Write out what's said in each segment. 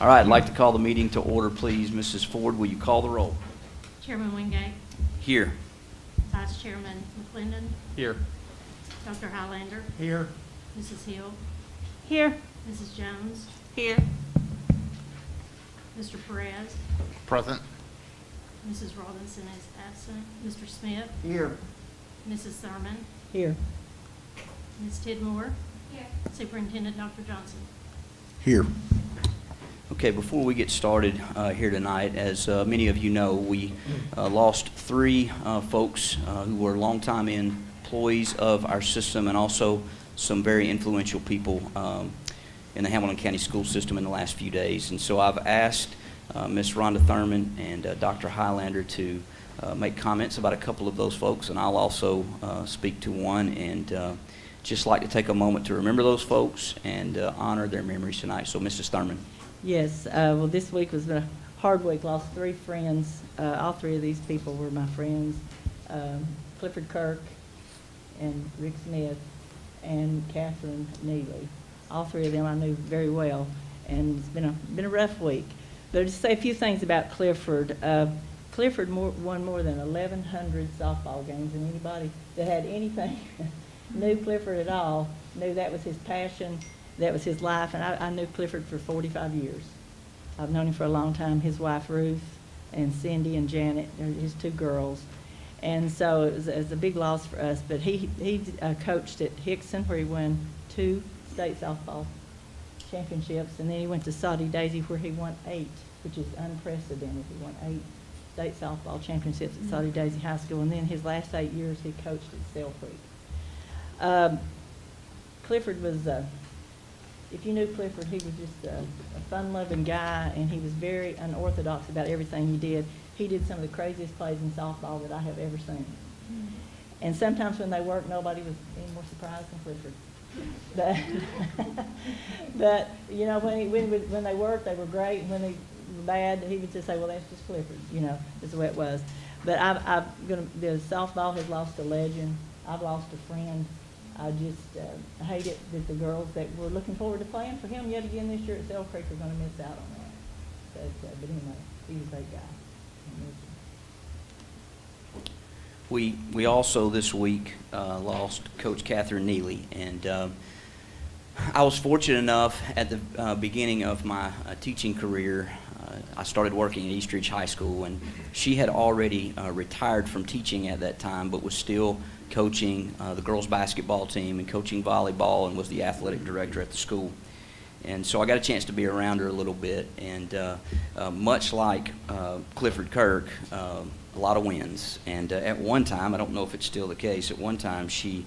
All right, I'd like to call the meeting to order, please. Mrs. Ford, will you call the roll? Chairman Wingate, Here. Vice Chairman McClendon, Here. Dr. Highlander, Here. Mrs. Hill, Here. Mrs. Jones, Here. Mr. Perez, Present. Mrs. Robinson is absent, Mr. Smith, Here. Mrs. Thurman, Here. Ms. Tidmore, Superintendent Dr. Johnson. Here. Okay, before we get started here tonight, as many of you know, we lost three folks who were longtime employees of our system and also some very influential people in the Hamilton County school system in the last few days. And so I've asked Ms. Rhonda Thurman and Dr. Highlander to make comments about a couple of those folks, and I'll also speak to one, and just like to take a moment to remember those folks and honor their memories tonight. So, Mrs. Thurman. Yes, well, this week has been a hard week. Lost three friends. All three of these people were my friends. Clifford Kirk and Rick Smith and Catherine Neely. All three of them I knew very well, and it's been a rough week. But just say a few things about Clifford. Clifford won more than 1,100 softball games, and anybody that had anything knew Clifford at all knew that was his passion. That was his life, and I knew Clifford for 45 years. I've known him for a long time. His wife Ruth and Cindy and Janet, they're his two girls. And so it was a big loss for us, but he coached at Hickson, where he won 2 state softball championships, and then he went to Saudi Daisy, where he won 8, which is unprecedented. He won 8 state softball championships at Saudi Daisy High School, and then his last 8 years he coached at Sale Creek. Clifford was... if you knew Clifford, he was just a fun-loving guy, and he was very unorthodox about everything he did. He did some of the craziest plays in softball that I have ever seen. And sometimes when they worked, nobody was any more surprised than Clifford. But you know, when they worked, they were great. And when they were bad, he would just say, "Well, that's just Clifford." You know, is the way it was. But the softball has lost a legend. I've lost a friend. I just hate it that the girls that were looking forward to playing for him yet again this year at Sale Creek are going to miss out on that. But anyway, he was a great guy. We also this week lost Coach Catherine Neely, and I was fortunate enough at the beginning of my teaching career. I started working at East Ridge High School, and she had already retired from teaching at that time, but was still coaching the girls basketball team and coaching volleyball, and was the athletic director at the school. And so I got a chance to be around her a little bit, and much like Clifford Kirk, a lot of wins. And at one time, I don't know if it's still the case, at one time she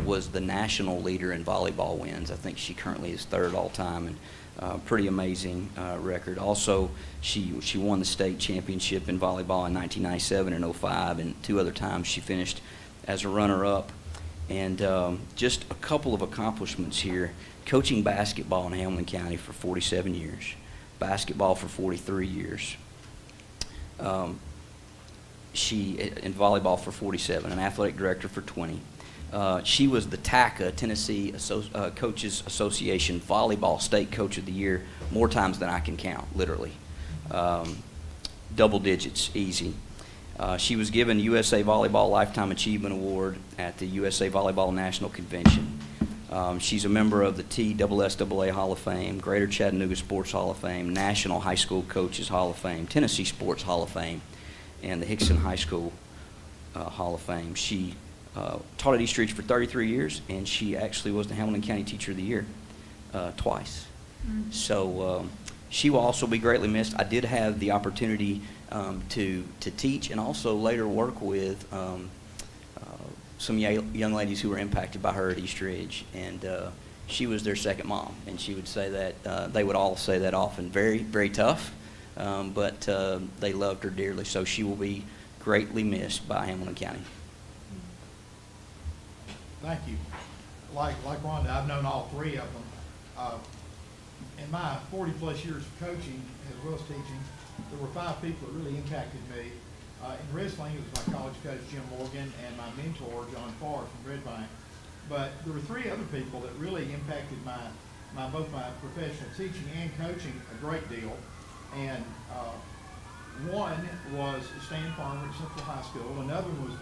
was the national leader in volleyball wins. I think she currently is 3rd all time, and pretty amazing record. Also, she won the state championship in volleyball in 1997 and 05, and 2 other times she finished as a runner-up. And just a couple of accomplishments here. Coaching basketball in Hamilton County for 47 years, basketball for 43 years. She, in volleyball for 47, an athletic director for 20. She was the TACA, Tennessee Coaches Association Volleyball State Coach of the Year more times than I can count, literally. Double digits, easy. She was given USA Volleyball Lifetime Achievement Award at the USA Volleyball National Convention. She's a member of the TSSAA Hall of Fame, Greater Chattanooga Sports Hall of Fame, National High School Coaches Hall of Fame, Tennessee Sports Hall of Fame, and the Hickson High School Hall of Fame. She taught at East Ridge for 33 years, and she actually was the Hamilton County Teacher of the Year twice. Mm-hmm. So she will also be greatly missed. I did have the opportunity to teach and also later work with some young ladies who were impacted by her at East Ridge, and she was their second mom, and she would say that, they would all say that often, very, very tough, but they loved her dearly, so she will be greatly missed by Hamilton County. Thank you. Like Rhonda, I've known all 3 of them. In my 40-plus years of coaching, as well as teaching, there were 5 people that really impacted me. In wrestling, it was my college coach, Jim Morgan, and my mentor, John Farr from Red Bank. But there were 3 other people that really impacted my both my professional teaching and coaching a great deal. And one was Stan Farmer at Central High School. Another one was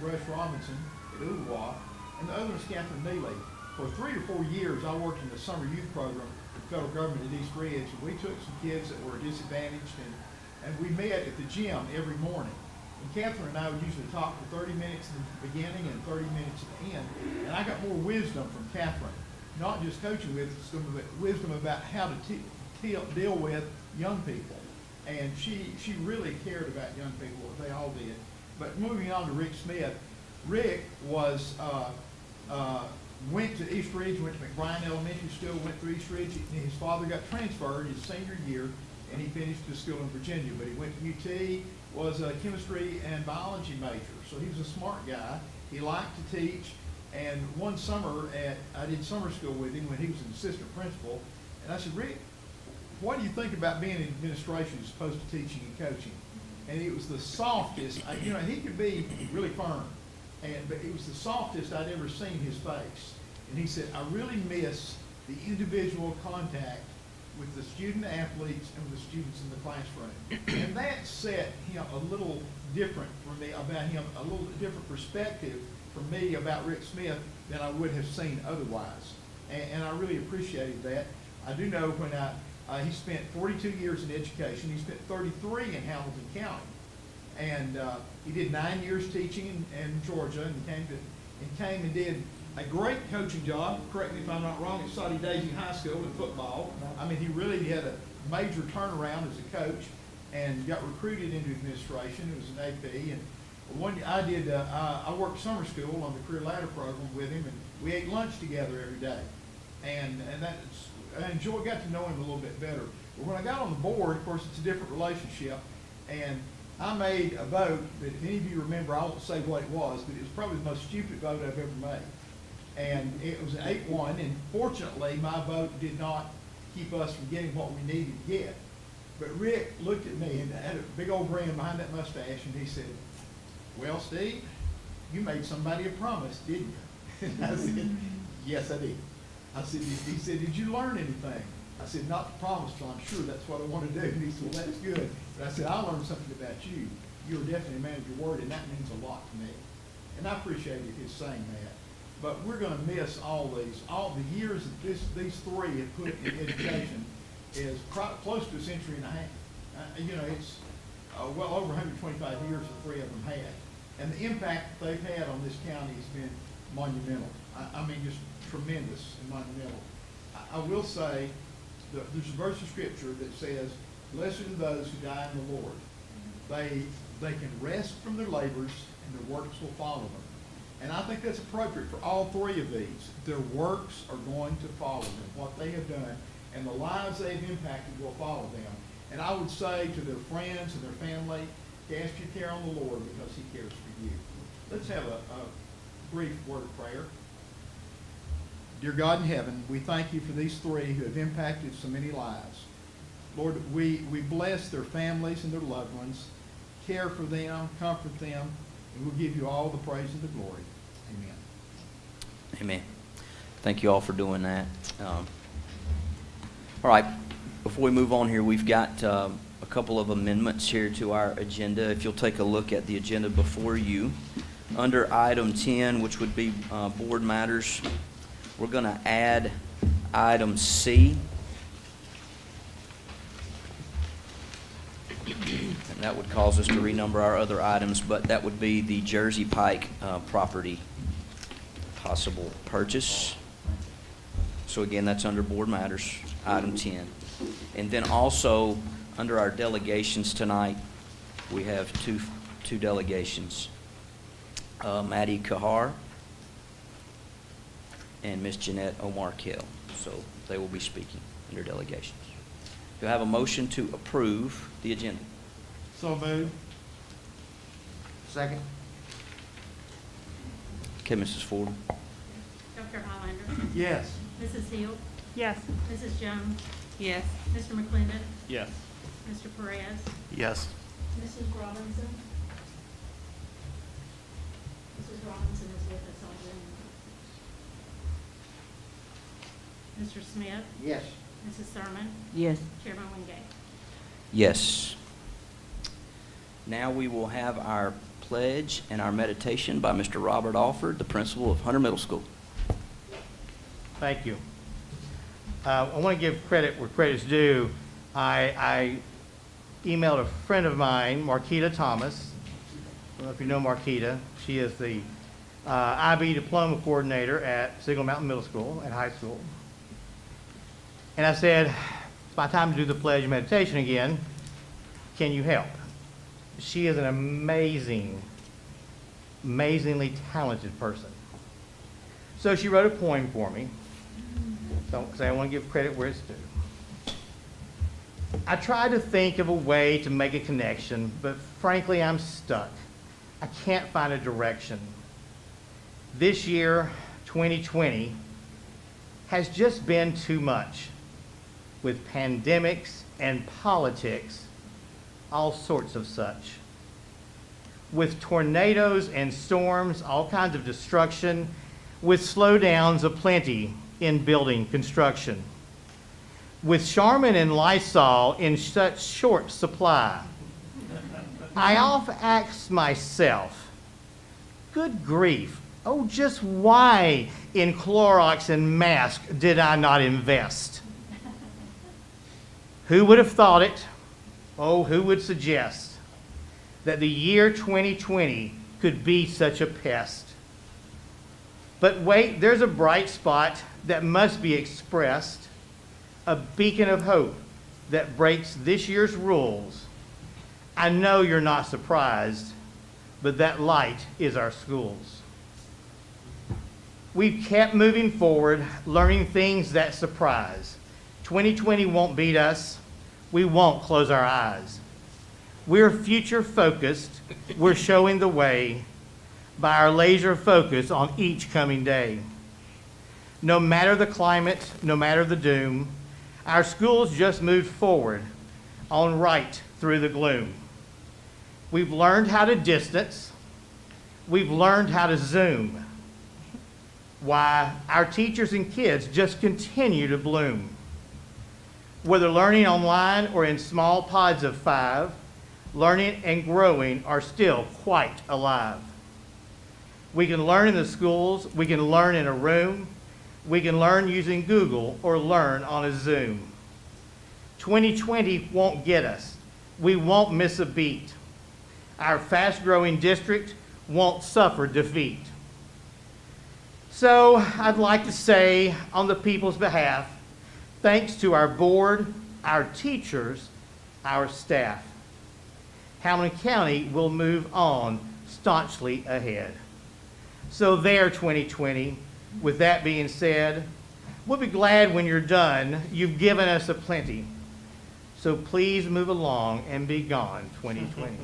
Rush Robinson at Uwa. And the other was Catherine Neely. For 3 or 4 years, I worked in the summer youth program with the federal government at East Ridge. And we took some kids that were disadvantaged, and we met at the gym every morning. And Catherine and I would usually talk for 30 minutes in the beginning and 30 minutes at the end. And I got more wisdom from Catherine, not just coaching wisdom, but wisdom about how to deal with young people. And she really cared about young people, they all did. But moving on to Rick Smith, Rick was went to East Ridge, went to McBrien Elementary School, went through East Ridge. His father got transferred his senior year, and he finished his school in Virginia. But he went to UT, was a chemistry and biology major. So he was a smart guy. He liked to teach. And one summer I did summer school with him when he was an assistant principal. And I said, Rick, what do you think about being in administration as opposed to teaching and coaching? And it was the softest, you know, he could be really firm, but it was the softest I'd ever seen his face. And he said, I really miss the individual contact with the student athletes and with the students in the classroom. And that set him a little different for me, about him, a little different perspective for me about Rick Smith than I would have seen otherwise. And I really appreciated that. I do know when he spent 42 years in education. He spent 33 in Hamilton County. And he did 9 years teaching in Georgia, and came and did a great coaching job. Correct me if I'm not wrong, at Soddy Daisy High School in football. I mean, he really had a major turnaround as a coach and got recruited into administration. It was an AP. And I worked summer school on the career ladder program with him, and we ate lunch together every day. And I got to know him a little bit better. But when I got on the board, of course, it's a different relationship. And I made a vote that, if any of you remember, I won't say what it was, but it was probably the most stupid vote I've ever made. And it was an 8-1, and fortunately, my vote did not keep us from getting what we needed to get. But Rick looked at me and had a big old grin behind that mustache, and he said, well, Steve, you made somebody a promise, didn't you? And I said, yes, I did. I said, he said, did you learn anything? I said, not the promise, but I'm sure that's what I want to do. And he said, well, that's good. But I said, I learned something about you. You are definitely a man of your word, and that means a lot to me. And I appreciated his saying that. But we're going to miss all the years that these three have put in education is close to a century and a half. You know, it's well over 125 years the three of them had. And the impact that they've had on this county has been monumental. I mean, just tremendous and monumental. I will say that there's a verse of scripture that says, blessed are those who die in the Lord. They can rest from their labors, and their works will follow them. And I think that's appropriate for all three of these. Their works are going to follow them. What they have done and the lives they've impacted will follow them. And I would say to their friends and their family, cast your care on the Lord, because he cares for you. Let's have a brief word of prayer. Dear God in heaven, we thank you for these three who have impacted so many lives. Lord, we bless their families and their loved ones, care for them, comfort them, and we'll give you all the praise and the glory. Amen. Amen. Thank you all for doing that. All right, before we move on here, we've got a couple of amendments here to our agenda. If you'll take a look at the agenda before you, under item 10, which would be board matters, we're going to add item C. And that would cause us to renumber our other items, but that would be the Jersey Pike property possible purchase. So again, that's under board matters, item 10. And then also, under our delegations tonight, we have two delegations. Maddie Kahar and Miss Jeanette O'Markell. So they will be speaking under delegations. Do I have a motion to approve the agenda? So moved. Second. Okay, Mrs. Ford. Dr. Highlander. Yes. Mrs. Hill. Yes. Mrs. Jones. Yes. Mr. McClendon. Yes. Mr. Perez. Yes. Mrs. Robinson. Mrs. Robinson is with us on Zoom. Mr. Smith? Yes. Mrs. Thurman? Yes. Chairman Wingate? Yes. Now we will have our pledge and our meditation by Mr. Robert Alford, the principal of Hunter Middle School. Thank you. I want to give credit where credit's due. I emailed a friend of mine, Marquita Thomas. I don't know if you know Marquita. She is the IB diploma coordinator at Signal Mountain Middle School and high school. And I said, it's my time to do the pledge and meditation again. Can you help? She is an amazingly talented person. So she wrote a poem for me. Don't say I want to give credit where it's due. I tried to think of a way to make a connection, but frankly, I'm stuck. I can't find a direction. This year, 2020, has just been too much, with pandemics and politics, all sorts of such. With tornadoes and storms, all kinds of destruction, with slowdowns aplenty in building construction. With Charmin and Lysol in such short supply, I often ask myself, good grief, oh, just why in Clorox and mask did I not invest? Who would have thought it? Oh, who would suggest that the year 2020 could be such a pest? But wait, there's a bright spot that must be expressed, a beacon of hope that breaks this year's rules. I know you're not surprised, but that light is our schools. We've kept moving forward, learning things that surprise. 2020 won't beat us. We won't close our eyes. We're future focused. We're showing the way by our laser focus on each coming day. No matter the climate, no matter the doom, our schools just moved forward on right through the gloom. We've learned how to distance. We've learned how to Zoom. Why, our teachers and kids just continue to bloom. Whether learning online or in small pods of 5, learning and growing are still quite alive. We can learn in the schools, we can learn in a room, we can learn using Google or learn on a Zoom. 2020 won't get us. We won't miss a beat. Our fast-growing district won't suffer defeat. So I'd like to say on the people's behalf, thanks to our board, our teachers, our staff. Hamilton County will move on staunchly ahead. So there, 2020, with that being said, we'll be glad when you're done. You've given us a plenty. So please move along and be gone, 2020.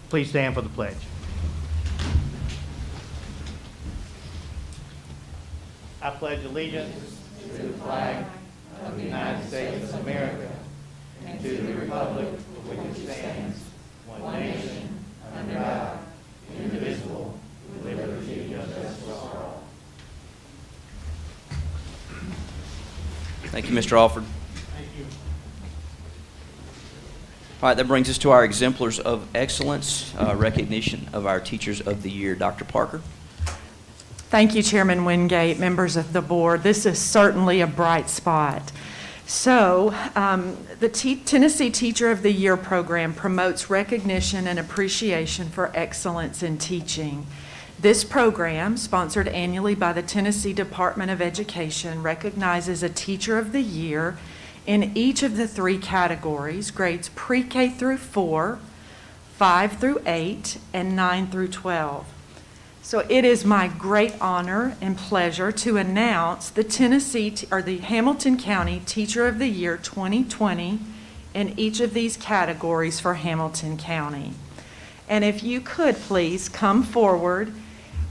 Please stand for the pledge. I pledge allegiance to the flag of the United States of America and to the republic for which it stands, one nation, under God, indivisible, with liberty and justice for all. Thank you, Mr. Alford. Thank you. All right, that brings us to our exemplars of excellence, recognition of our Teachers of the Year. Dr. Parker. Thank you, Chairman Wingate, members of the board. This is certainly a bright spot. So, the Tennessee Teacher of the Year program promotes recognition and appreciation for excellence in teaching. This program, sponsored annually by the Tennessee Department of Education, recognizes a Teacher of the Year in each of the 3 categories: grades pre-K through 4, 5 through 8, and 9 through 12. So it is my great honor and pleasure to announce the Hamilton County Teacher of the Year 2020 in each of these categories for Hamilton County. And if you could please come forward.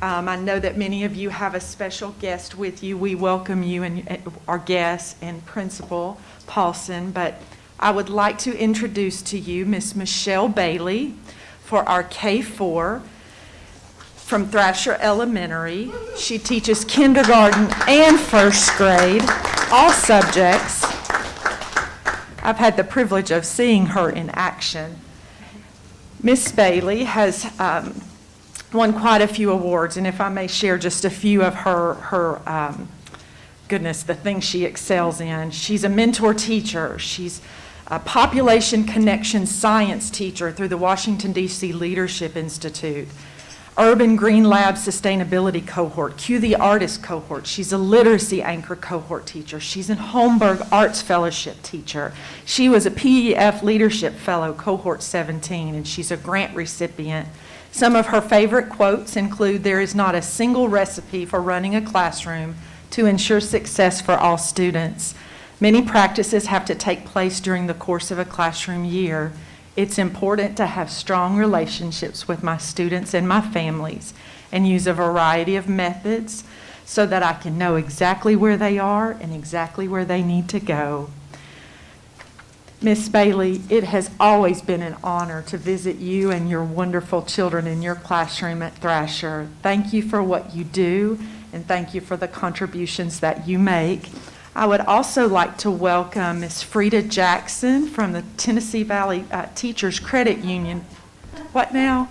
I know that many of you have a special guest with you. We welcome you and our guest and Principal Paulson, but I would like to introduce to you Miss Michelle Bailey for our K-4. from Thrasher Elementary. She teaches kindergarten and first grade, all subjects. I've had the privilege of seeing her in action. Miss Bailey has won quite a few awards, and if I may share just a few of her the things she excels in. She's a mentor teacher. She's a population connection science teacher through the Washington, D.C. Leadership Institute, Urban Green Lab Sustainability Cohort, Q the Artist Cohort. She's a literacy anchor cohort teacher. She's a Holmberg Arts Fellowship teacher. She was a PEF Leadership Fellow, Cohort 17, and she's a grant recipient. Some of her favorite quotes include, "There is not a single recipe for running a classroom to ensure success for all students. Many practices have to take place during the course of a classroom year. It's important to have strong relationships with my students and my families and use a variety of methods so that I can know exactly where they are and exactly where they need to go." Miss Bailey, it has always been an honor to visit you and your wonderful children in your classroom at Thrasher. Thank you for what you do, and thank you for the contributions that you make. I would also like to welcome Ms. Frida Jackson from the Tennessee Valley Teachers Credit Union. What now?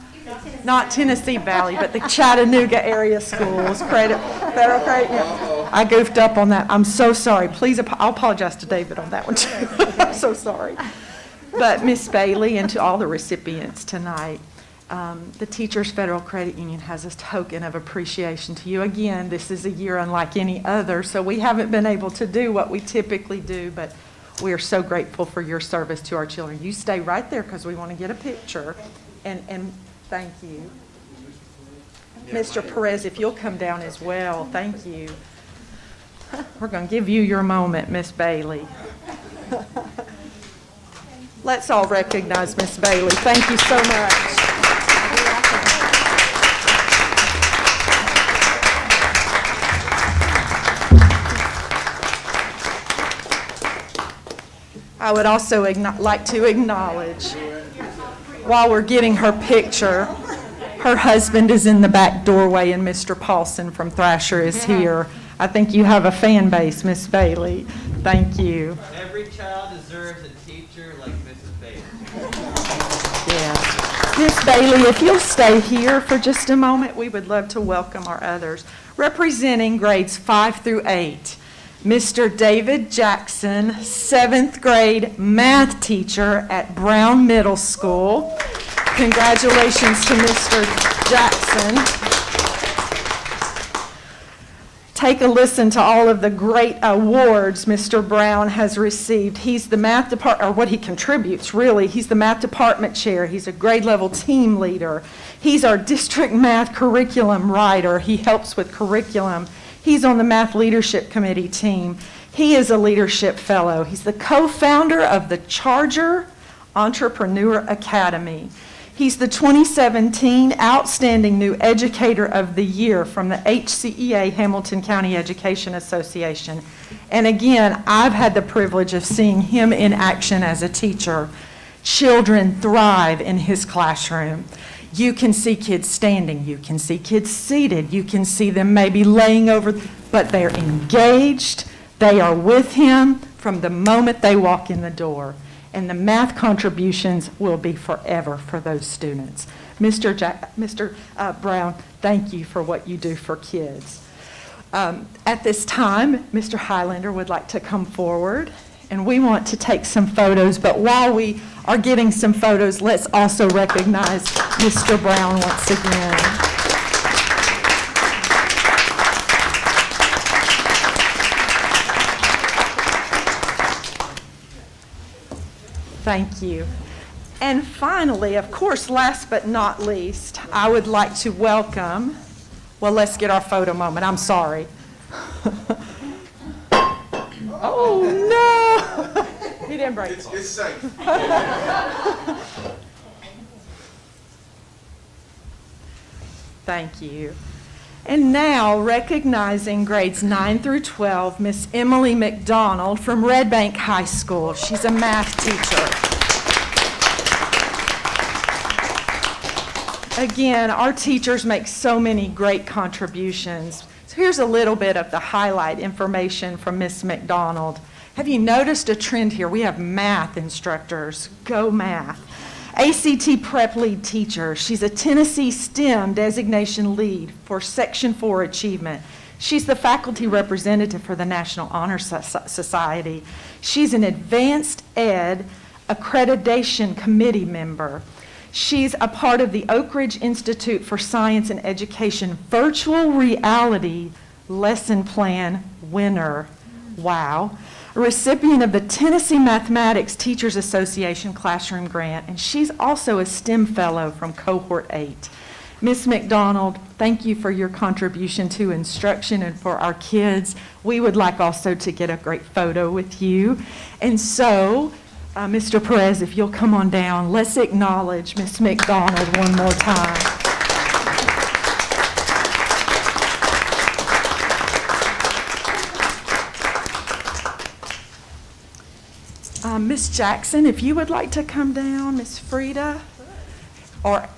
Not Tennessee Valley, but the Chattanooga area schools credit, federal credit union. I goofed up on that. I'm so sorry. Please, I'll apologize to David on that one too. I'm so sorry. But Ms. Bailey and to all the recipients tonight, the Teachers Federal Credit Union has a token of appreciation to you. Again, this is a year unlike any other, so we haven't been able to do what we typically do, but we are so grateful for your service to our children. You stay right there because we want to get a picture. And thank you. Mr. Perez, if you'll come down as well, thank you. We're going to give you your moment, Miss Bailey. Let's all recognize Miss Bailey. Thank you so much. I would also like to acknowledge, while we're getting her picture, her husband is in the back doorway and Mr. Paulson from Thrasher is here. I think you have a fan base, Miss Bailey. Thank you. Every child deserves a teacher like Mrs. Bailey. Yes. Miss Bailey, if you'll stay here for just a moment, we would love to welcome our others. Representing grades 5 through 8, Mr. David Jackson, 7th grade math teacher at Brown Middle School. Congratulations to Mr. Jackson. Take a listen to all of the great awards Mr. Brown has received. He's the math department, or what he contributes, really. He's the math department chair. He's a grade level team leader. He's our district math curriculum writer. He helps with curriculum. He's on the math leadership committee team. He is a leadership fellow. He's the co-founder of the Charger Entrepreneur Academy. He's the 2017 Outstanding New Educator of the Year from the HCEA Hamilton County Education Association. And again, I've had the privilege of seeing him in action as a teacher. Children thrive in his classroom. You can see kids standing, you can see kids seated, you can see them maybe laying over, but they're engaged, they are with him from the moment they walk in the door. And the math contributions will be forever for those students. Mr. Brown, thank you for what you do for kids. At this time, Mr. Highlander would like to come forward, and we want to take some photos, but while we are getting some photos, let's also recognize Mr. Brown once again. Thank you. And finally, of course, last but not least, I would like to welcome, well, let's get our photo moment. I'm sorry. Oh, no. He didn't break it. It's safe. Thank you. And now, recognizing grades 9 through 12, Miss Emily McDonald from Red Bank High School. She's a math teacher. Again, our teachers make so many great contributions. So here's a little bit of the highlight information from Ms. McDonald. Have you noticed a trend here? We have math instructors. Go math. ACT prep lead teacher. She's a Tennessee STEM designation lead for Section 4 achievement. She's the faculty representative for the National Honor Society. She's an advanced ed accreditation committee member. She's a part of the Oak Ridge Institute for Science and Education virtual reality lesson plan winner. Wow. A recipient of the Tennessee Mathematics Teachers Association Classroom Grant, and she's also a STEM Fellow from Cohort 8. Ms. McDonald, thank you for your contribution to instruction and for our kids. We would like also to get a great photo with you. And so, Mr. Perez, if you'll come on down, let's acknowledge Ms. McDonald one more time. Ms. Jackson, if you would like to come down, Ms. Frida, or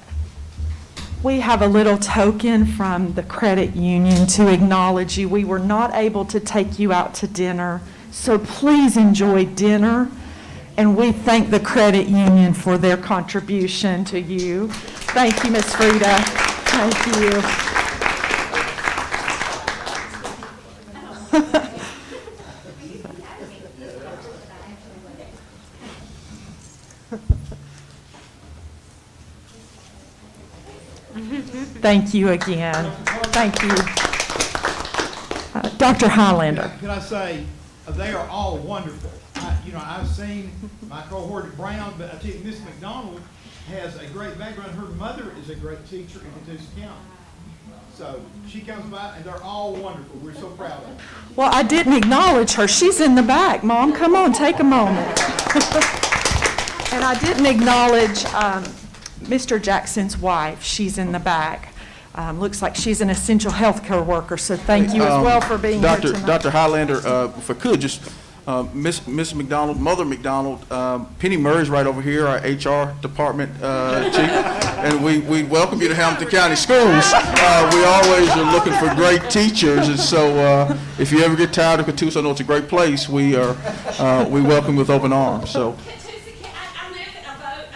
we have a little token from the credit union to acknowledge you. We were not able to take you out to dinner, so please enjoy dinner. And we thank the credit union for their contribution to you. Thank you, Ms. Frida. Thank you. Thank you again. Thank you. Dr. Highlander. Can I say, they are all wonderful. I've seen my cohort at Brown, but I tell you, Miss McDonald has a great background. Her mother is a great teacher in Catoosa County. So she comes by, and they're all wonderful. We're so proud of her. Well, I didn't acknowledge her. She's in the back. Mom, come on, take a moment. And I didn't acknowledge Mr. Jackson's wife. She's in the back. Looks like she's an essential healthcare worker, so thank you as well for being here tonight. Dr. Highlander, if I could, just Miss McDonald, Mother McDonald, Penny Murray's right over here, our HR department chief, and we welcome you to Hamilton County Schools. We always are looking for great teachers, and so if you ever get tired of Catoosa, I know it's a great place. We welcome you with open arms. So. I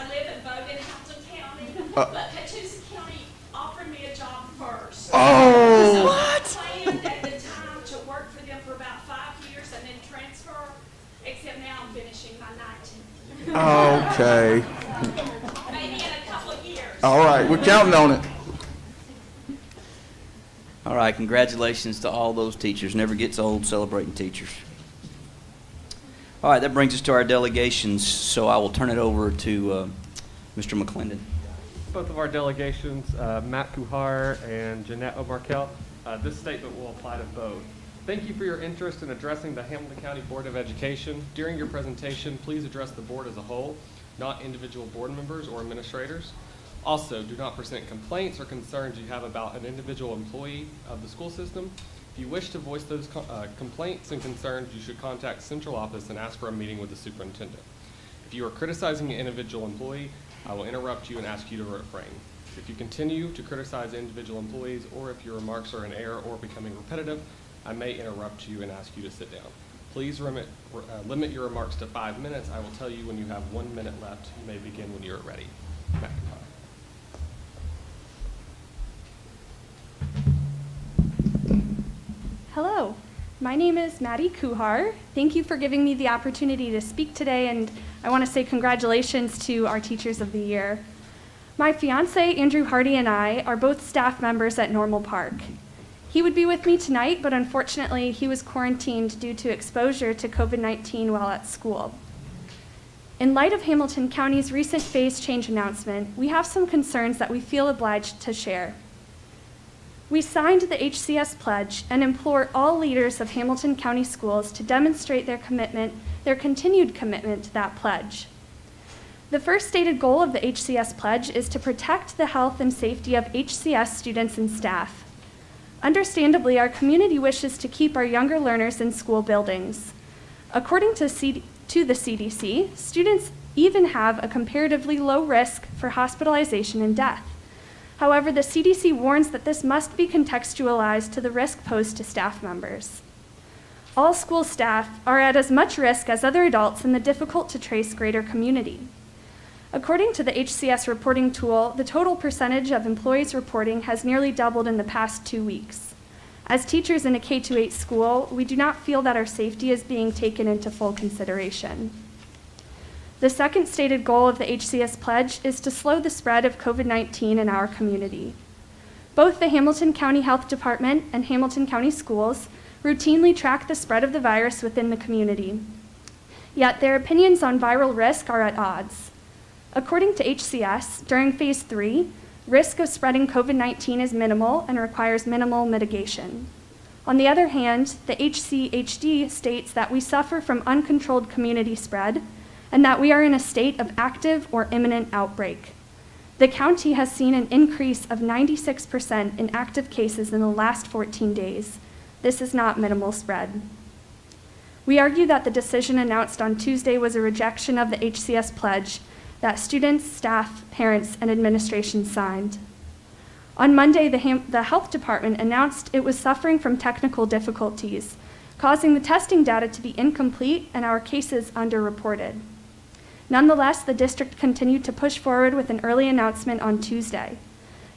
live in Bogan, Hamilton County, but Catoosa County offered me a job first. Oh. What? I planned at the time to work for them for about 5 years and then transfer, except now I'm finishing my 19th. Okay. Maybe in a couple of years. All right, we're counting on it. All right, congratulations to all those teachers. Never gets old celebrating teachers. All right, that brings us to our delegations, so I will turn it over to Mr. McClendon. Both of our delegations, Matt Kuhar and Jeanette O'Markell, this statement will apply to both. Thank you for your interest in addressing the Hamilton County Board of Education. During your presentation, please address the board as a whole, not individual board members or administrators. Also, do not present complaints or concerns you have about an individual employee of the school system. If you wish to voice those complaints and concerns, you should contact central office and ask for a meeting with the superintendent. If you are criticizing an individual employee, I will interrupt you and ask you to refrain. If you continue to criticize individual employees, or if your remarks are in error or becoming repetitive, I may interrupt you and ask you to sit down. Please limit your remarks to 5 minutes. I will tell you when you have 1 minute left. You may begin when you're ready. Matt Kuhar. Hello, my name is Maddie Kuhar. Thank you for giving me the opportunity to speak today, and I want to say congratulations to our Teachers of the Year. My fiance, Andrew Hardy, and I are both staff members at Normal Park. He would be with me tonight, but unfortunately, he was quarantined due to exposure to COVID-19 while at school. In light of Hamilton County's recent phase change announcement, we have some concerns that we feel obliged to share. We signed the HCS pledge and implore all leaders of Hamilton County schools to demonstrate their continued commitment to that pledge. The first stated goal of the HCS pledge is to protect the health and safety of HCS students and staff. Understandably, our community wishes to keep our younger learners in school buildings. According to the CDC, students even have a comparatively low risk for hospitalization and death. However, the CDC warns that this must be contextualized to the risk posed to staff members. All school staff are at as much risk as other adults in the difficult-to-trace greater community. According to the HCS reporting tool, the total percentage of employees reporting has nearly doubled in the past 2 weeks. As teachers in a K-8 school, we do not feel that our safety is being taken into full consideration. The second stated goal of the HCS Pledge is to slow the spread of COVID-19 in our community. Both the Hamilton County Health Department and Hamilton County Schools routinely track the spread of the virus within the community. Yet their opinions on viral risk are at odds. According to HCS, during phase 3, risk of spreading COVID-19 is minimal and requires minimal mitigation. On the other hand, the HCHD states that we suffer from uncontrolled community spread and that we are in a state of active or imminent outbreak. The county has seen an increase of 96% in active cases in the last 14 days. This is not minimal spread. We argue that the decision announced on Tuesday was a rejection of the HCS Pledge that students, staff, parents, and administration signed. On Monday, the Health Department announced it was suffering from technical difficulties, causing the testing data to be incomplete and our cases underreported. Nonetheless, the district continued to push forward with an early announcement on Tuesday.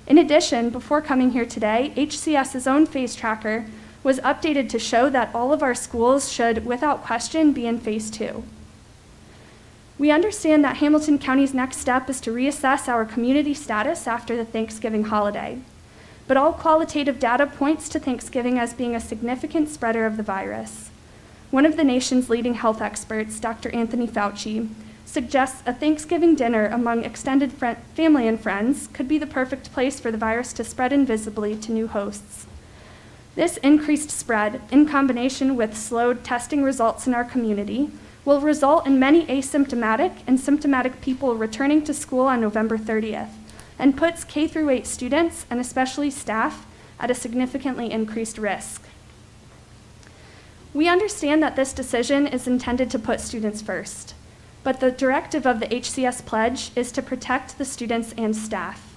In addition, before coming here today, HCS's own phase tracker was updated to show that all of our schools should, without question, be in phase 2. We understand that Hamilton County's next step is to reassess our community status after the Thanksgiving holiday. But all qualitative data points to Thanksgiving as being a significant spreader of the virus. One of the nation's leading health experts, Dr. Anthony Fauci, suggests a Thanksgiving dinner among extended family and friends could be the perfect place for the virus to spread invisibly to new hosts. This increased spread, in combination with slowed testing results in our community, will result in many asymptomatic and symptomatic people returning to school on November 30th, and puts K-8 students, and especially staff, at a significantly increased risk. We understand that this decision is intended to put students first, but the directive of the HCS Pledge is to protect the students and staff.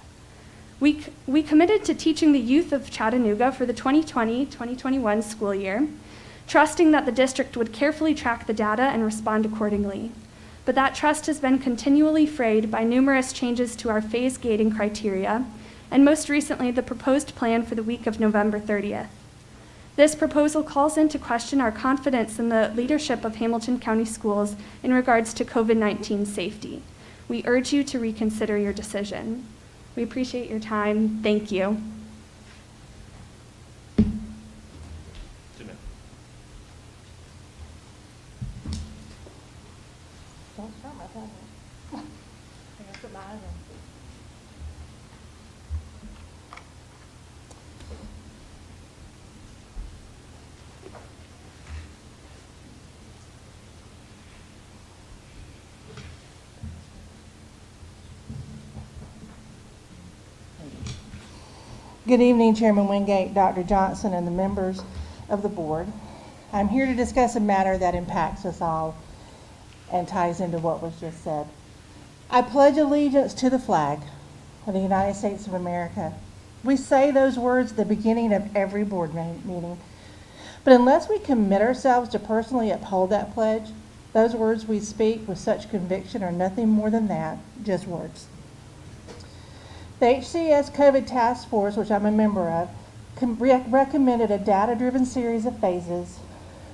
We committed to teaching the youth of Chattanooga for the 2020-2021 school year, trusting that the district would carefully track the data and respond accordingly. But that trust has been continually frayed by numerous changes to our phase gating criteria, and most recently, the proposed plan for the week of November 30th. This proposal calls into question our confidence in the leadership of Hamilton County Schools in regards to COVID-19 safety. We urge you to reconsider your decision. We appreciate your time. Thank you. Don't start my tablet. I gotta put my eyes on. Good evening, Chairman Wingate, Dr. Johnson, and the members of the board. I'm here to discuss a matter that impacts us all and ties into what was just said. I pledge allegiance to the flag of the United States of America. We say those words at the beginning of every board meeting, but unless we commit ourselves to personally uphold that pledge, those words we speak with such conviction are nothing more than that, just words. The HCS COVID Task Force, which I'm a member of, recommended a data-driven series of phases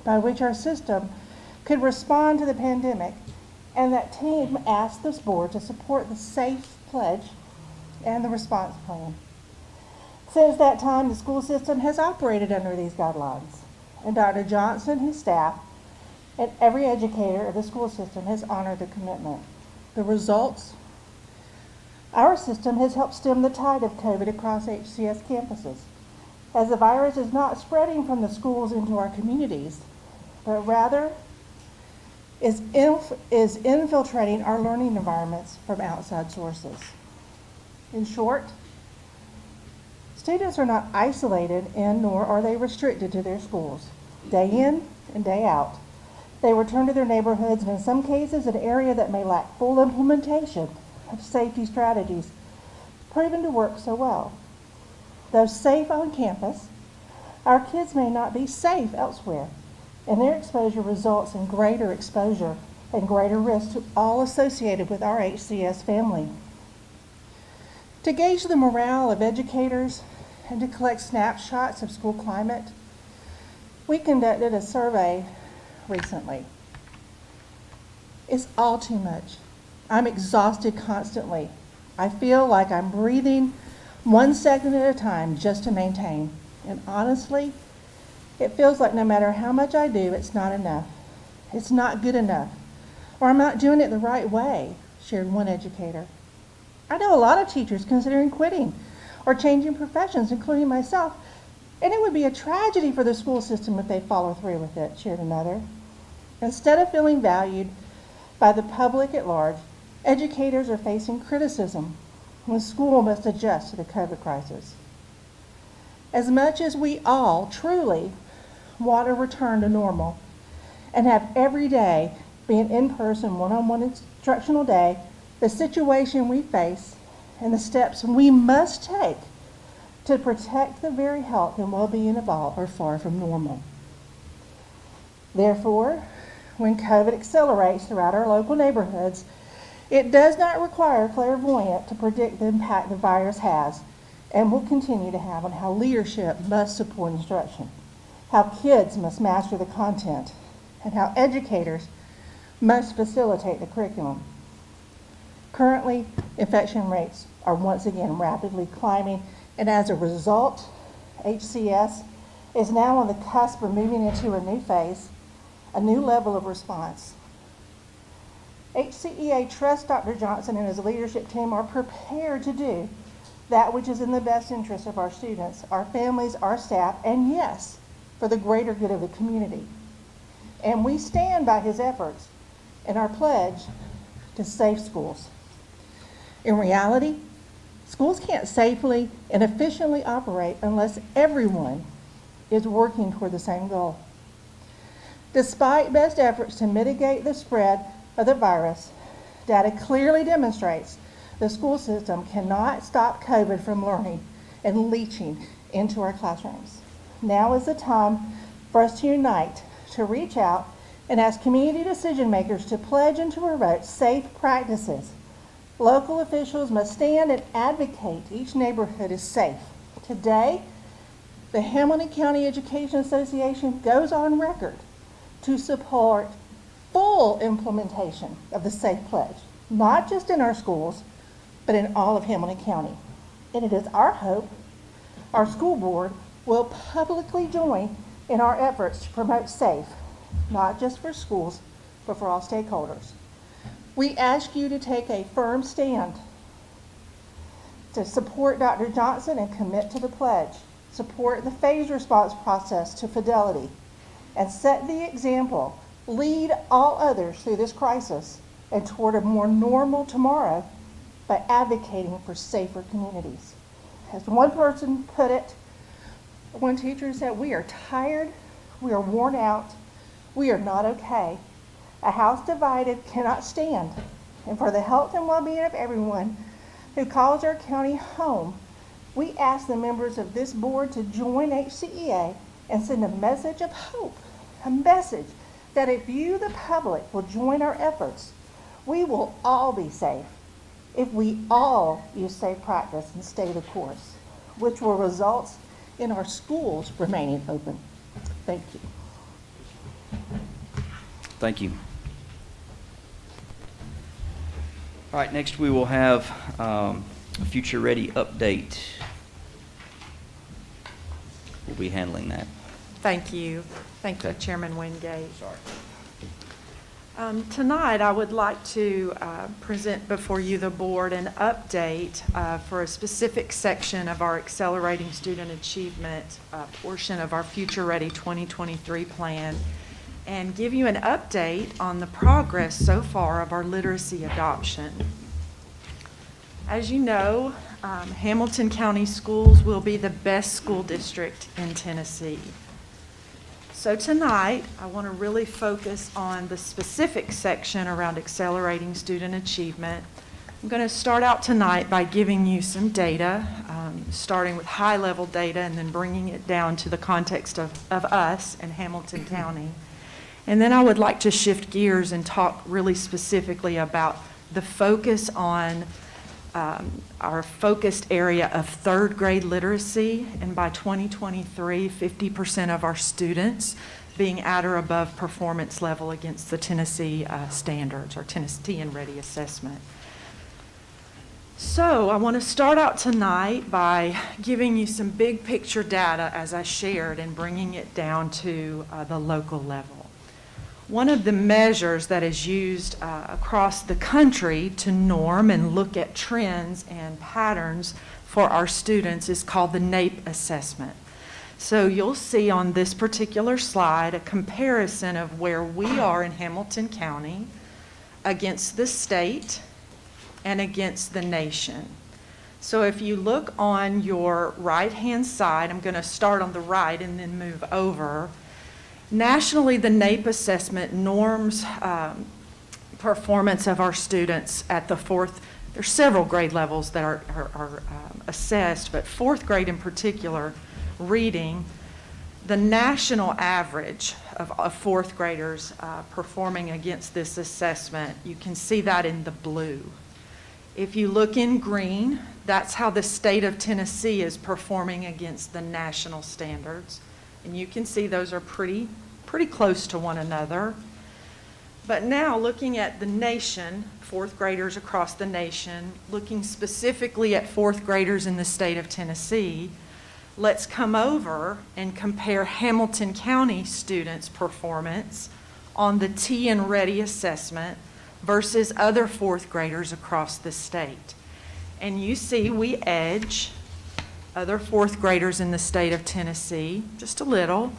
by which our system could respond to the pandemic, and that team asked this board to support the SAFE pledge and the response plan. Since that time, the school system has operated under these guidelines, and Dr. Johnson, his staff, and every educator of the school system has honored the commitment. The results? Our system has helped stem the tide of COVID across HCS campuses, as the virus is not spreading from the schools into our communities, but rather is infiltrating our learning environments from outside sources. In short, students are not isolated in, nor are they restricted to their schools. Day in and day out, they return to their neighborhoods, and in some cases, an area that may lack full implementation of safety strategies proven to work so well. Though safe on campus, our kids may not be safe elsewhere, and their exposure results in greater exposure and greater risk to all associated with our HCS family. To gauge the morale of educators and to collect snapshots of school climate, we conducted a survey recently. It's all too much. I'm exhausted constantly. I feel like I'm breathing 1 second at a time just to maintain. And honestly, it feels like no matter how much I do, it's not enough. It's not good enough. Or I'm not doing it the right way, shared one educator. I know a lot of teachers considering quitting or changing professions, including myself, and it would be a tragedy for the school system if they follow through with it, shared another. Instead of feeling valued by the public at large, educators are facing criticism when school must adjust to the COVID crisis. As much as we all truly want to return to normal and have every day be an in-person, one-on-one instructional day, the situation we face and the steps we must take to protect the very health and well-being of all are far from normal. Therefore, when COVID accelerates throughout our local neighborhoods, it does not require a clairvoyant to predict the impact the virus has and will continue to have on how leadership must support instruction, how kids must master the content, and how educators must facilitate the curriculum. Currently, infection rates are once again rapidly climbing, and as a result, HCS is now on the cusp of moving into a new phase, a new level of response. HCEA trusts Dr. Johnson and his leadership team are prepared to do that which is in the best interest of our students, our families, our staff, and yes, for the greater good of the community. And we stand by his efforts and our pledge to safe schools. In reality, schools can't safely and efficiently operate unless everyone is working toward the same goal. Despite best efforts to mitigate the spread of the virus, data clearly demonstrates the school system cannot stop COVID from learning and leaching into our classrooms. Now is the time for us to unite, to reach out and ask community decision makers to pledge and to promote safe practices. Local officials must stand and advocate each neighborhood is safe. Today, the Hamilton County Education Association goes on record to support full implementation of the SAFE Pledge, not just in our schools, but in all of Hamilton County. And it is our hope our school board will publicly join in our efforts to promote SAFE, not just for schools, but for all stakeholders. We ask you to take a firm stand to support Dr. Johnson and commit to the pledge, support the phase response process to fidelity, and set the example, lead all others through this crisis and toward a more normal tomorrow by advocating for safer communities. As one person put it, one teacher said, "We are tired, we are worn out, we are not okay. A house divided cannot stand, and for the health and well-being of everyone who calls our county home, we ask the members of this board to join HCEA and send a message of hope, a message that if you, the public, will join our efforts, we will all be safe if we all use safe practice and stay the course, which will result in our schools remaining open." Thank you. Thank you. All right, next we will have a Future Ready update. We'll be handling that. Thank you. Thank you, Okay. Chairman Wingate. Sorry. Tonight, I would like to present before you, the board, an update for a specific section of our Accelerating Student Achievement portion of our Future Ready 2023 plan, and give you an update on the progress so far of our literacy adoption. As you know, Hamilton County Schools will be the best school district in Tennessee. So tonight, I want to really focus on the specific section around accelerating student achievement, I'm going to start out tonight by giving you some data, starting with high-level data and then bringing it down to the context of us and Hamilton County. And then I would like to shift gears and talk really specifically about the focus on our focused area of third grade literacy, and by 2023, 50% of our students being at or above performance level against the Tennessee standards, or Tennessee and Ready assessment. So I want to start out tonight by giving you some big picture data as I shared and bringing it down to the local level. One of the measures that is used across the country to norm and look at trends and patterns for our students is called the NAEP assessment. So you'll see on this particular slide a comparison of where we are in Hamilton County against the state and against the nation. So if you look on your right-hand side, I'm going to start on the right and then move over. Nationally, the NAEP assessment norms performance of our students at the fourth. There's several grade levels that are assessed, but fourth grade in particular, reading, the national average of fourth graders performing against this assessment, you can see that in the blue. If you look in green, that's how the state of Tennessee is performing against the national standards. And you can see those are pretty close to one another. But now looking at the nation, fourth graders across the nation, looking specifically at fourth graders in the state of Tennessee, let's come over and compare Hamilton County students' performance on the T and Ready assessment versus other fourth graders across the state. And you see we edge other fourth graders in the state of Tennessee just a little,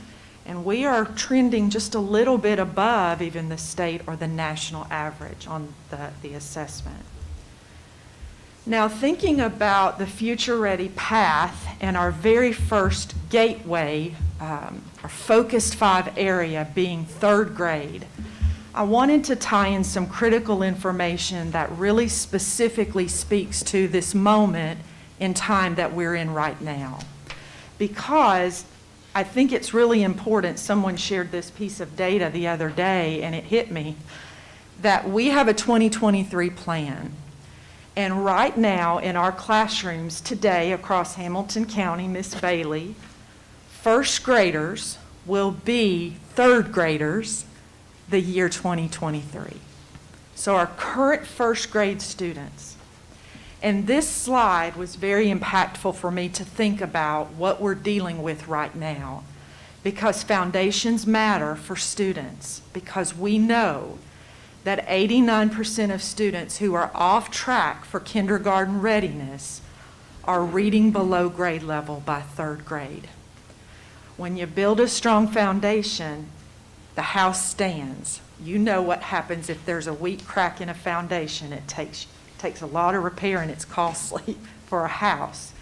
and we are trending just a little bit above even the state or the national average on the assessment. Now, thinking about the Future Ready path and our very first gateway, our focused 5 area being third grade, I wanted to tie in some critical information that really specifically speaks to this moment in time that we're in right now. Because I think it's really important, someone shared this piece of data the other day and it hit me, that we have a 2023 plan. And right now in our classrooms today across Hamilton County, Miss Bailey, first graders will be third graders the year 2023. So our current first grade students. And this slide was very impactful for me to think about what we're dealing with right now, because foundations matter for students, because we know that 89% of students who are off track for kindergarten readiness are reading below grade level by third grade. When you build a strong foundation, the house stands. You know what happens if there's a weak crack in a foundation. It takes a lot of repair and it's costly for a house.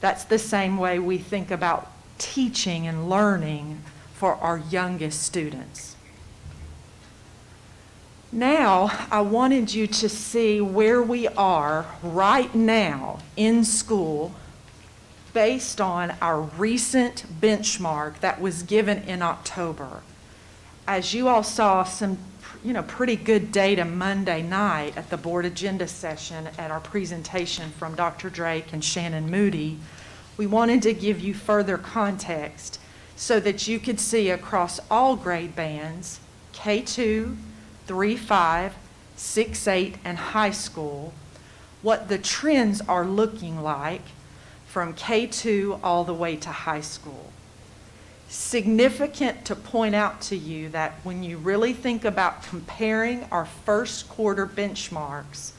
That's the same way we think about teaching and learning for our youngest students. Now, I wanted you to see where we are right now in school based on our recent benchmark that was given in October. As you all saw some pretty good data Monday night at the board agenda session at our presentation from Dr. Drake and Shannon Moody, we wanted to give you further context so that you could see across all grade bands, K2, 3-5, 6-8, and high school, what the trends are looking like from K2 all the way to high school. Significant to point out to you that when you really think about comparing our first quarter benchmarks,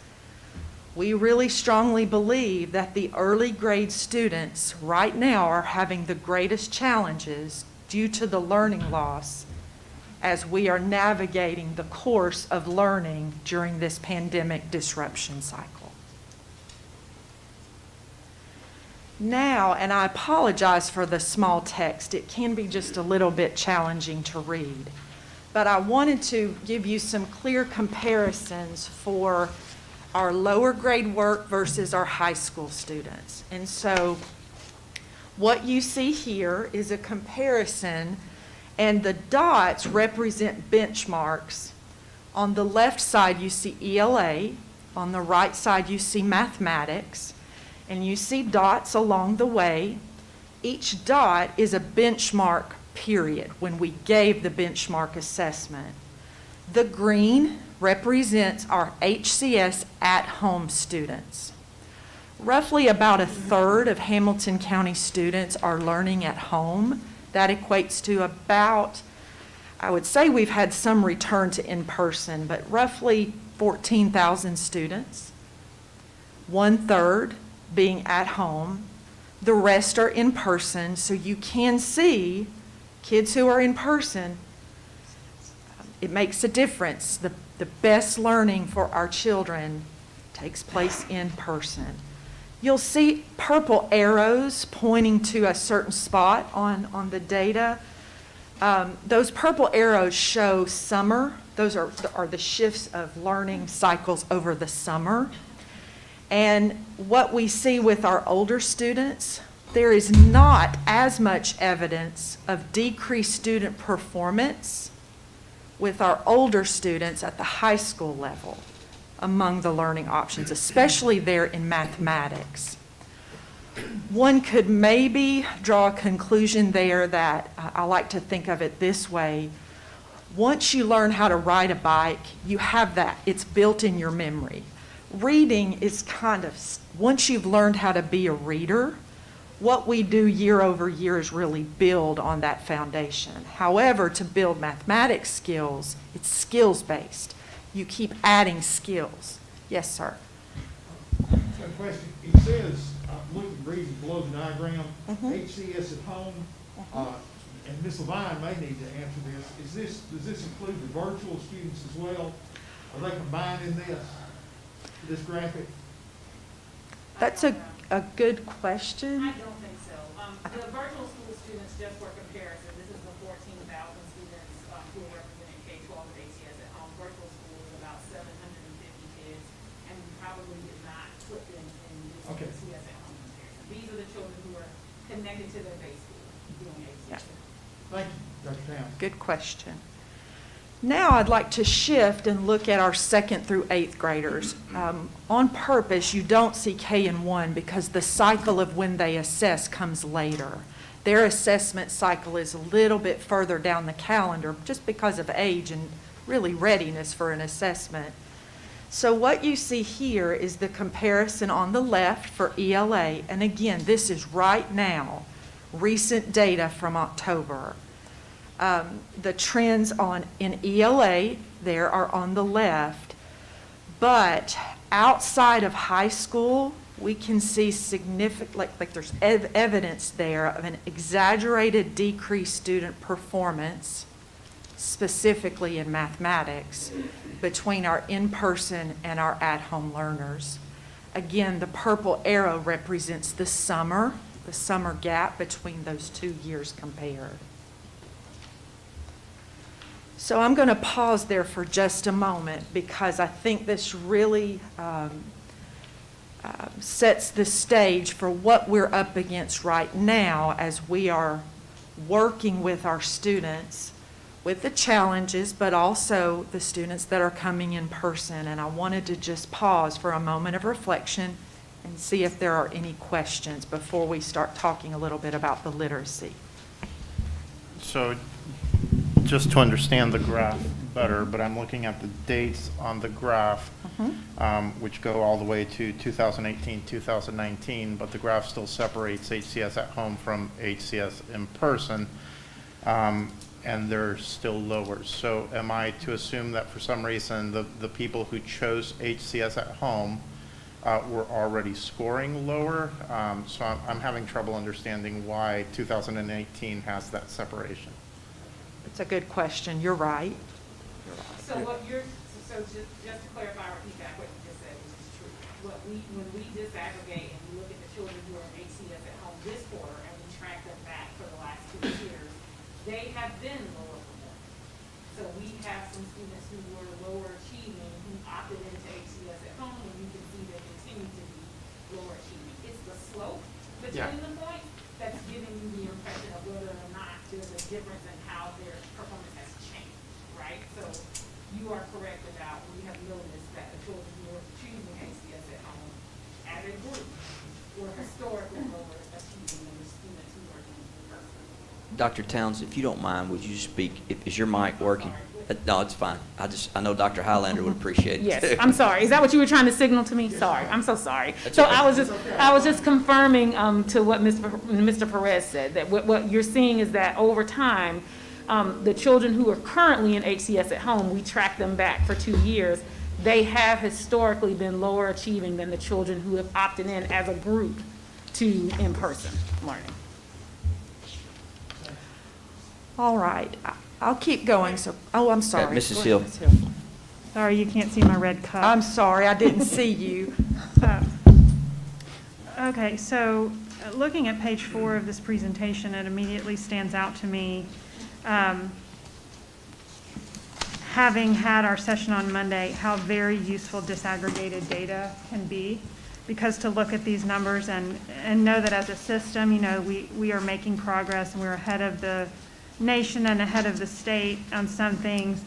we really strongly believe that the early grade students right now are having the greatest challenges due to the learning loss as we are navigating the course of learning during this pandemic disruption cycle. Now, and I apologize for the small text, it can be just a little bit challenging to read, but I wanted to give you some clear comparisons for our lower grade work versus our high school students. And so what you see here is a comparison, and the dots represent benchmarks. On the left side, you see ELA. On the right side, you see mathematics. And you see dots along the way. Each dot is a benchmark period when we gave the benchmark assessment. The green represents our HCS at-home students. Roughly about a third of Hamilton County students are learning at home. That equates to about, I would say we've had some return to in-person, but roughly 14,000 students. 1/3 being at home. The rest are in person, so you can see kids who are in person, it makes a difference. The best learning for our children takes place in person. You'll see purple arrows pointing to a certain spot on the data. Those purple arrows show summer. Those are the shifts of learning cycles over the summer. And what we see with our older students, there is not as much evidence of decreased student performance with our older students at the high school level among the learning options, especially there in mathematics. One could maybe draw a conclusion there that I like to think of it this way. Once you learn how to ride a bike, you have that. It's built in your memory. Reading is kind of, once you've learned how to be a reader, what we do year over year is really build on that foundation. However, to build mathematics skills, it's skills-based. You keep adding skills. Yes, sir. So question, it says, looking reading below the diagram, HCS at home, and Ms. Levine may need to answer this. Does this include the virtual students as well? Are they combined in this graphic? That's a good question. I don't think so. The virtual school students, just for comparison, this is the 14,000 students who are representing K-12 with HCS at home. Virtual school is about 750 kids, and we probably did not put them in this HCS at home comparison. These are the children who are connected to their base school doing HCS. Thank you, Dr. Towns. Good question. Now I'd like to shift and look at our 2nd through 8th graders. On purpose, you don't see K and 1 because the cycle of when they assess comes later. Their assessment cycle is a little bit further down the calendar just because of age and really readiness for an assessment. So what you see here is the comparison on the left for ELA, and again, this is right now, recent data from October. The trends in ELA there are on the left, but outside of high school, we can see significant, like there's evidence there of an exaggerated decreased student performance, specifically in mathematics, between our in-person and our at-home learners. Again, the purple arrow represents the summer gap between those 2 years compared. So I'm going to pause there for just a moment because I think this really sets the stage for what we're up against right now as we are working with our students with the challenges, but also the students that are coming in person. And I wanted to just pause for a moment of reflection and see if there are any questions before we start talking a little bit about the literacy. So just to understand the graph better, but I'm looking at the dates on the graph, which go all the way to 2018, 2019, but the graph still separates HCS at home from HCS in person, and they're still lower. So am I to assume that for some reason the people who chose HCS at home were already scoring lower? So I'm having trouble understanding why 2018 has that separation. It's a good question. You're right. So just to clarify, repeat back what you just said, which is true. When we disaggregate and we look at the children who are in HCS at home this quarter and we track them back for the last 2 years, they have been lower performing. So So we have some students who were lower achieving, who opted into HCS at home, and you can see they continue to be lower achieving. It's the slope between the points that's giving you the impression of whether or not there's a difference in how their performance has changed, right? So you are correct about, we have noticed that the children who are choosing HCS at home as a group were historically lower achieving than the students who are doing it in person. Dr. Towns, if you don't mind, would you speak, is your mic working? No, it's fine. I know Dr. Highlander would appreciate it. Yes, I'm sorry. Is that what you were trying to signal to me? Sorry, I'm so sorry. That's So okay. I was just confirming to what Mr. Perez said, that what you're seeing is that over time, the children who are currently in HCS at home, we track them back for 2 years. They have historically been lower achieving than the children who have opted in as a group to in-person learning. All right, I'll keep going. So, I'm sorry. Mrs. Go Hill. ahead, Ms. Hill. Sorry, you can't see my red cup. I'm sorry, I didn't see you. Okay, so looking at page 4 of this presentation, it immediately stands out to me, having had our session on Monday, how very useful disaggregated data can be. Because to look at these numbers and know that as a system, you know, we are making progress and we're ahead of the nation and ahead of the state on some things.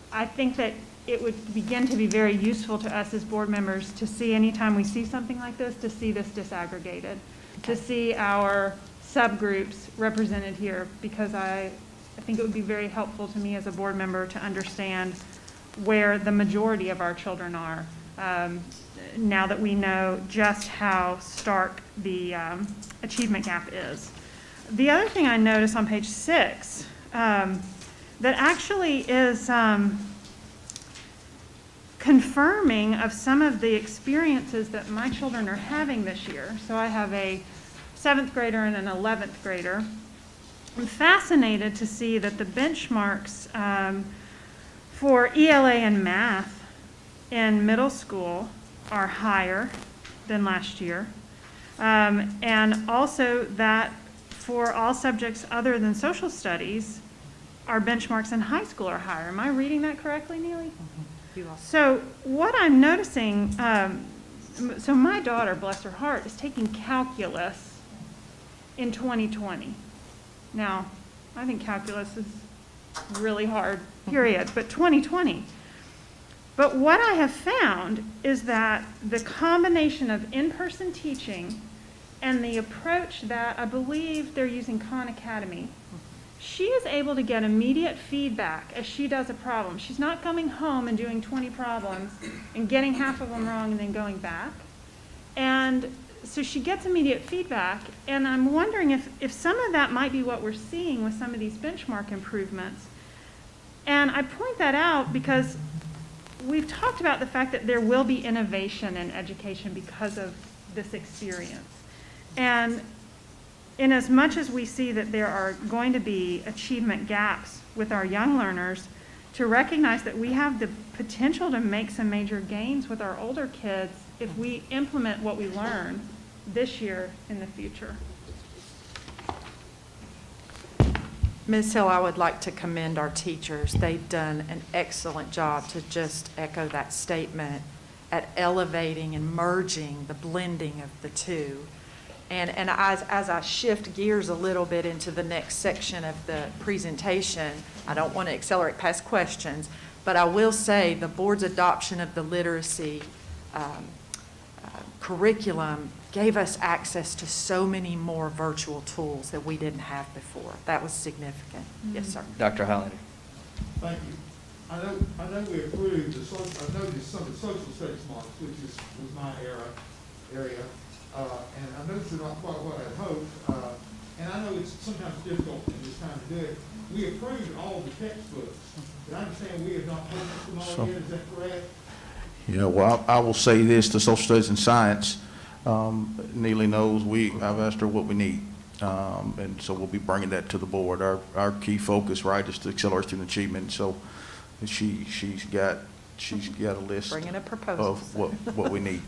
I think that it would begin to be very useful to us as board members to see, anytime we see something like this, to see this disaggregated, to see our subgroups represented here, because I think it would be very helpful to me as a board member to understand where the majority of our children are, now that we know just how stark the achievement gap is. The other thing I noticed on page 6 that actually is confirming of some of the experiences that my children are having this year. So I have a 7th grader and an 11th grader. I'm fascinated to see that the benchmarks for ELA and math in middle school are higher than last year. And also that for all subjects other than social studies, our benchmarks in high school are higher. Am I reading that correctly, Neely? So what I'm noticing, so my daughter, bless her heart, is taking calculus in 2020. Now, I think calculus is really hard, period, but 2020. But what I have found is that the combination of in-person teaching and the approach that I believe they're using Khan Academy, she is able to get immediate feedback as she does a problem. She's not coming home and doing 20 problems and getting half of them wrong and then going back. And so she gets immediate feedback, and I'm wondering if some of that might be what we're seeing with some of these benchmark improvements. And I point that out because we've talked about the fact that there will be innovation in education because of this experience. And in as much as we see that there are going to be achievement gaps with our young learners, to recognize that we have the potential to make some major gains with our older kids if we implement what we learn this year in the future. Ms. Hill, I would like to commend our teachers. They've done an excellent job, to just echo that statement, at elevating and merging the blending of the two. And as I shift gears a little bit into the next section of the presentation, I don't want to accelerate past questions, but I will say the board's adoption of the literacy curriculum gave us access to so many more virtual tools that we didn't have before. That was significant. Yes, sir. Dr. Highlander. Thank you. I know we approved I noticed some of the social studies marks, which was my area. And I noticed they're not quite what I'd hoped. And I know it's sometimes difficult in this time to do it. We approved all the textbooks, but I understand we have not purchased them all yet. Is that correct? Yeah, well, I will say this, to social studies and science, Neely knows I've asked her what we need. And so we'll be bringing that to the board. Our key focus, right, is to accelerate student achievement. So she's got a list Bringing a proposal. of what we need.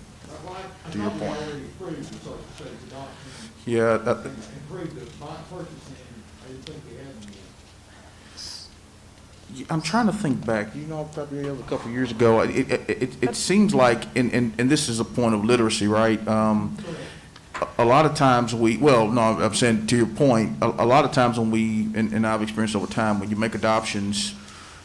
To your point. Already approved the social studies adoption. Yeah. Improved the purchasing. I didn't think we had them I'm trying to think back. You know, off the top of your head, a couple of years ago, it seems like, and this is a point of literacy, right? A lot of times I'm saying to your point, a lot of times when and I've experienced over time, when you make adoptions,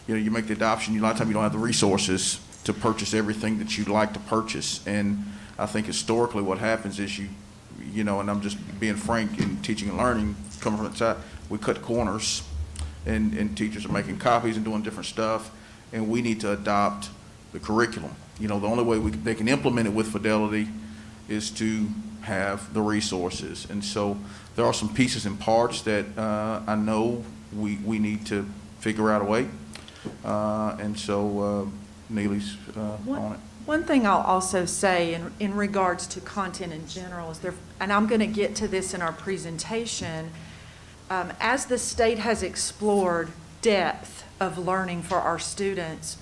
you make the adoption, a lot of times you don't have the resources to purchase everything that you'd like to purchase. And I think historically what happens is and I'm just being frank in teaching and learning, coming from the side, we cut corners. And teachers are making copies and doing different stuff, and we need to adopt the curriculum. The only way they can implement it with fidelity is to have the resources. And so there are some pieces and parts that I know we need to figure out a way. And so Neely's on it. One thing I'll also say in regards to content in general is and I'm going to get to this in our presentation, as the state has explored depth of learning for our students,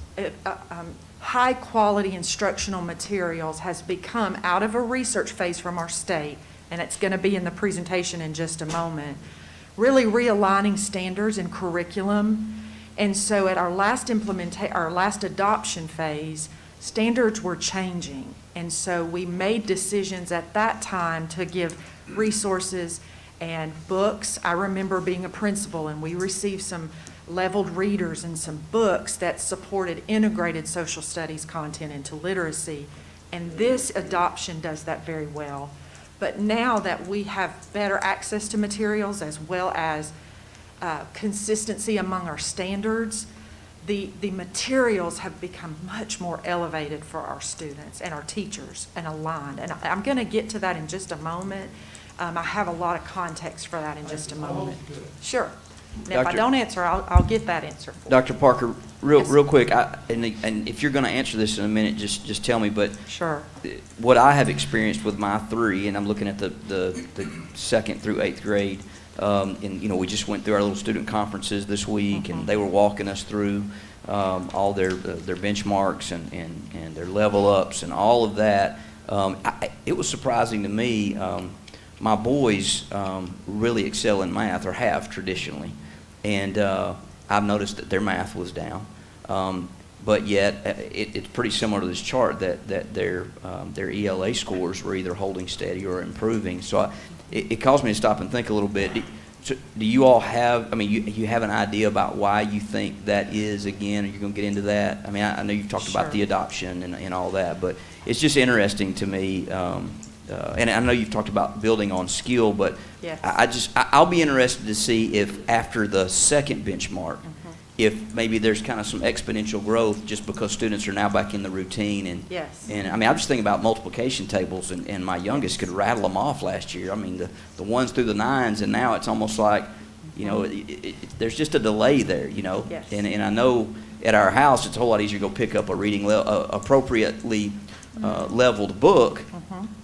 high quality instructional materials has become, out of a research phase from our state, and it's going to be in the presentation in just a moment, really realigning standards and curriculum. And so at our last adoption phase, standards were changing. And so we made decisions at that time to give resources and books. I remember being a principal, and we received some leveled readers and some books that supported integrated social studies content into literacy. And this adoption does that very well. But now that we have better access to materials as well as consistency among our standards, the materials have become much more elevated for our students and our teachers and aligned. And I'm going to get to that in just a moment. I have a lot of context for that in just a moment. Sure. And if I don't answer, I'll get that answer for you. Dr. Parker, real quick, and if you're going to answer this in a minute, just tell me. But sure. What I have experienced with my 3, and I'm looking at the 2nd through 8th grade, and we just went through our little student conferences this week, and they were walking us through all their benchmarks and their level ups and all of that. It was surprising to me. My boys really excel in math, or have traditionally, and I've noticed that their math was down. But yet, it's pretty similar to this chart that their ELA scores were either holding steady or improving. So it caused me to stop and think a little bit. Do you all have, you have an idea about why you think that is, again? Are you going to get into that? I know you've talked about the adoption and all that, but it's just interesting to me. And I know you've talked about building on skill, but yes. I'll be interested to see if after the 2nd benchmark, if maybe there's kind of some exponential growth just because students are now back in the routine. And yes. And I'm just thinking about multiplication tables, and my youngest could rattle them off last year. The 1s through the 9s, and now it's almost like, there's just a delay there, Yes. And I know at our house it's a whole lot easier to go pick up a reading appropriately leveled book,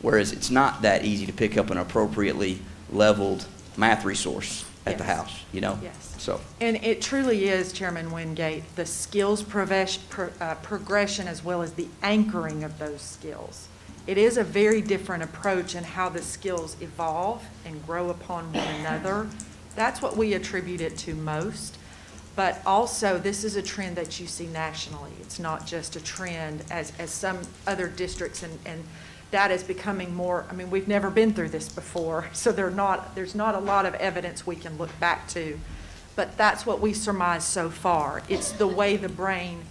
whereas it's not that easy to pick up an appropriately leveled math resource at the house, Yes. So. And it truly is, Chairman Wingate, the skills progression as well as the anchoring of those skills. It is a very different approach in how the skills evolve and grow upon one another. That's what we attribute it to most. But also, this is a trend that you see nationally. It's not just a trend as some other districts, and that is becoming more, we've never been through this before, so there's not a lot of evidence we can look back to. But that's what we surmise so far. It's the way the brain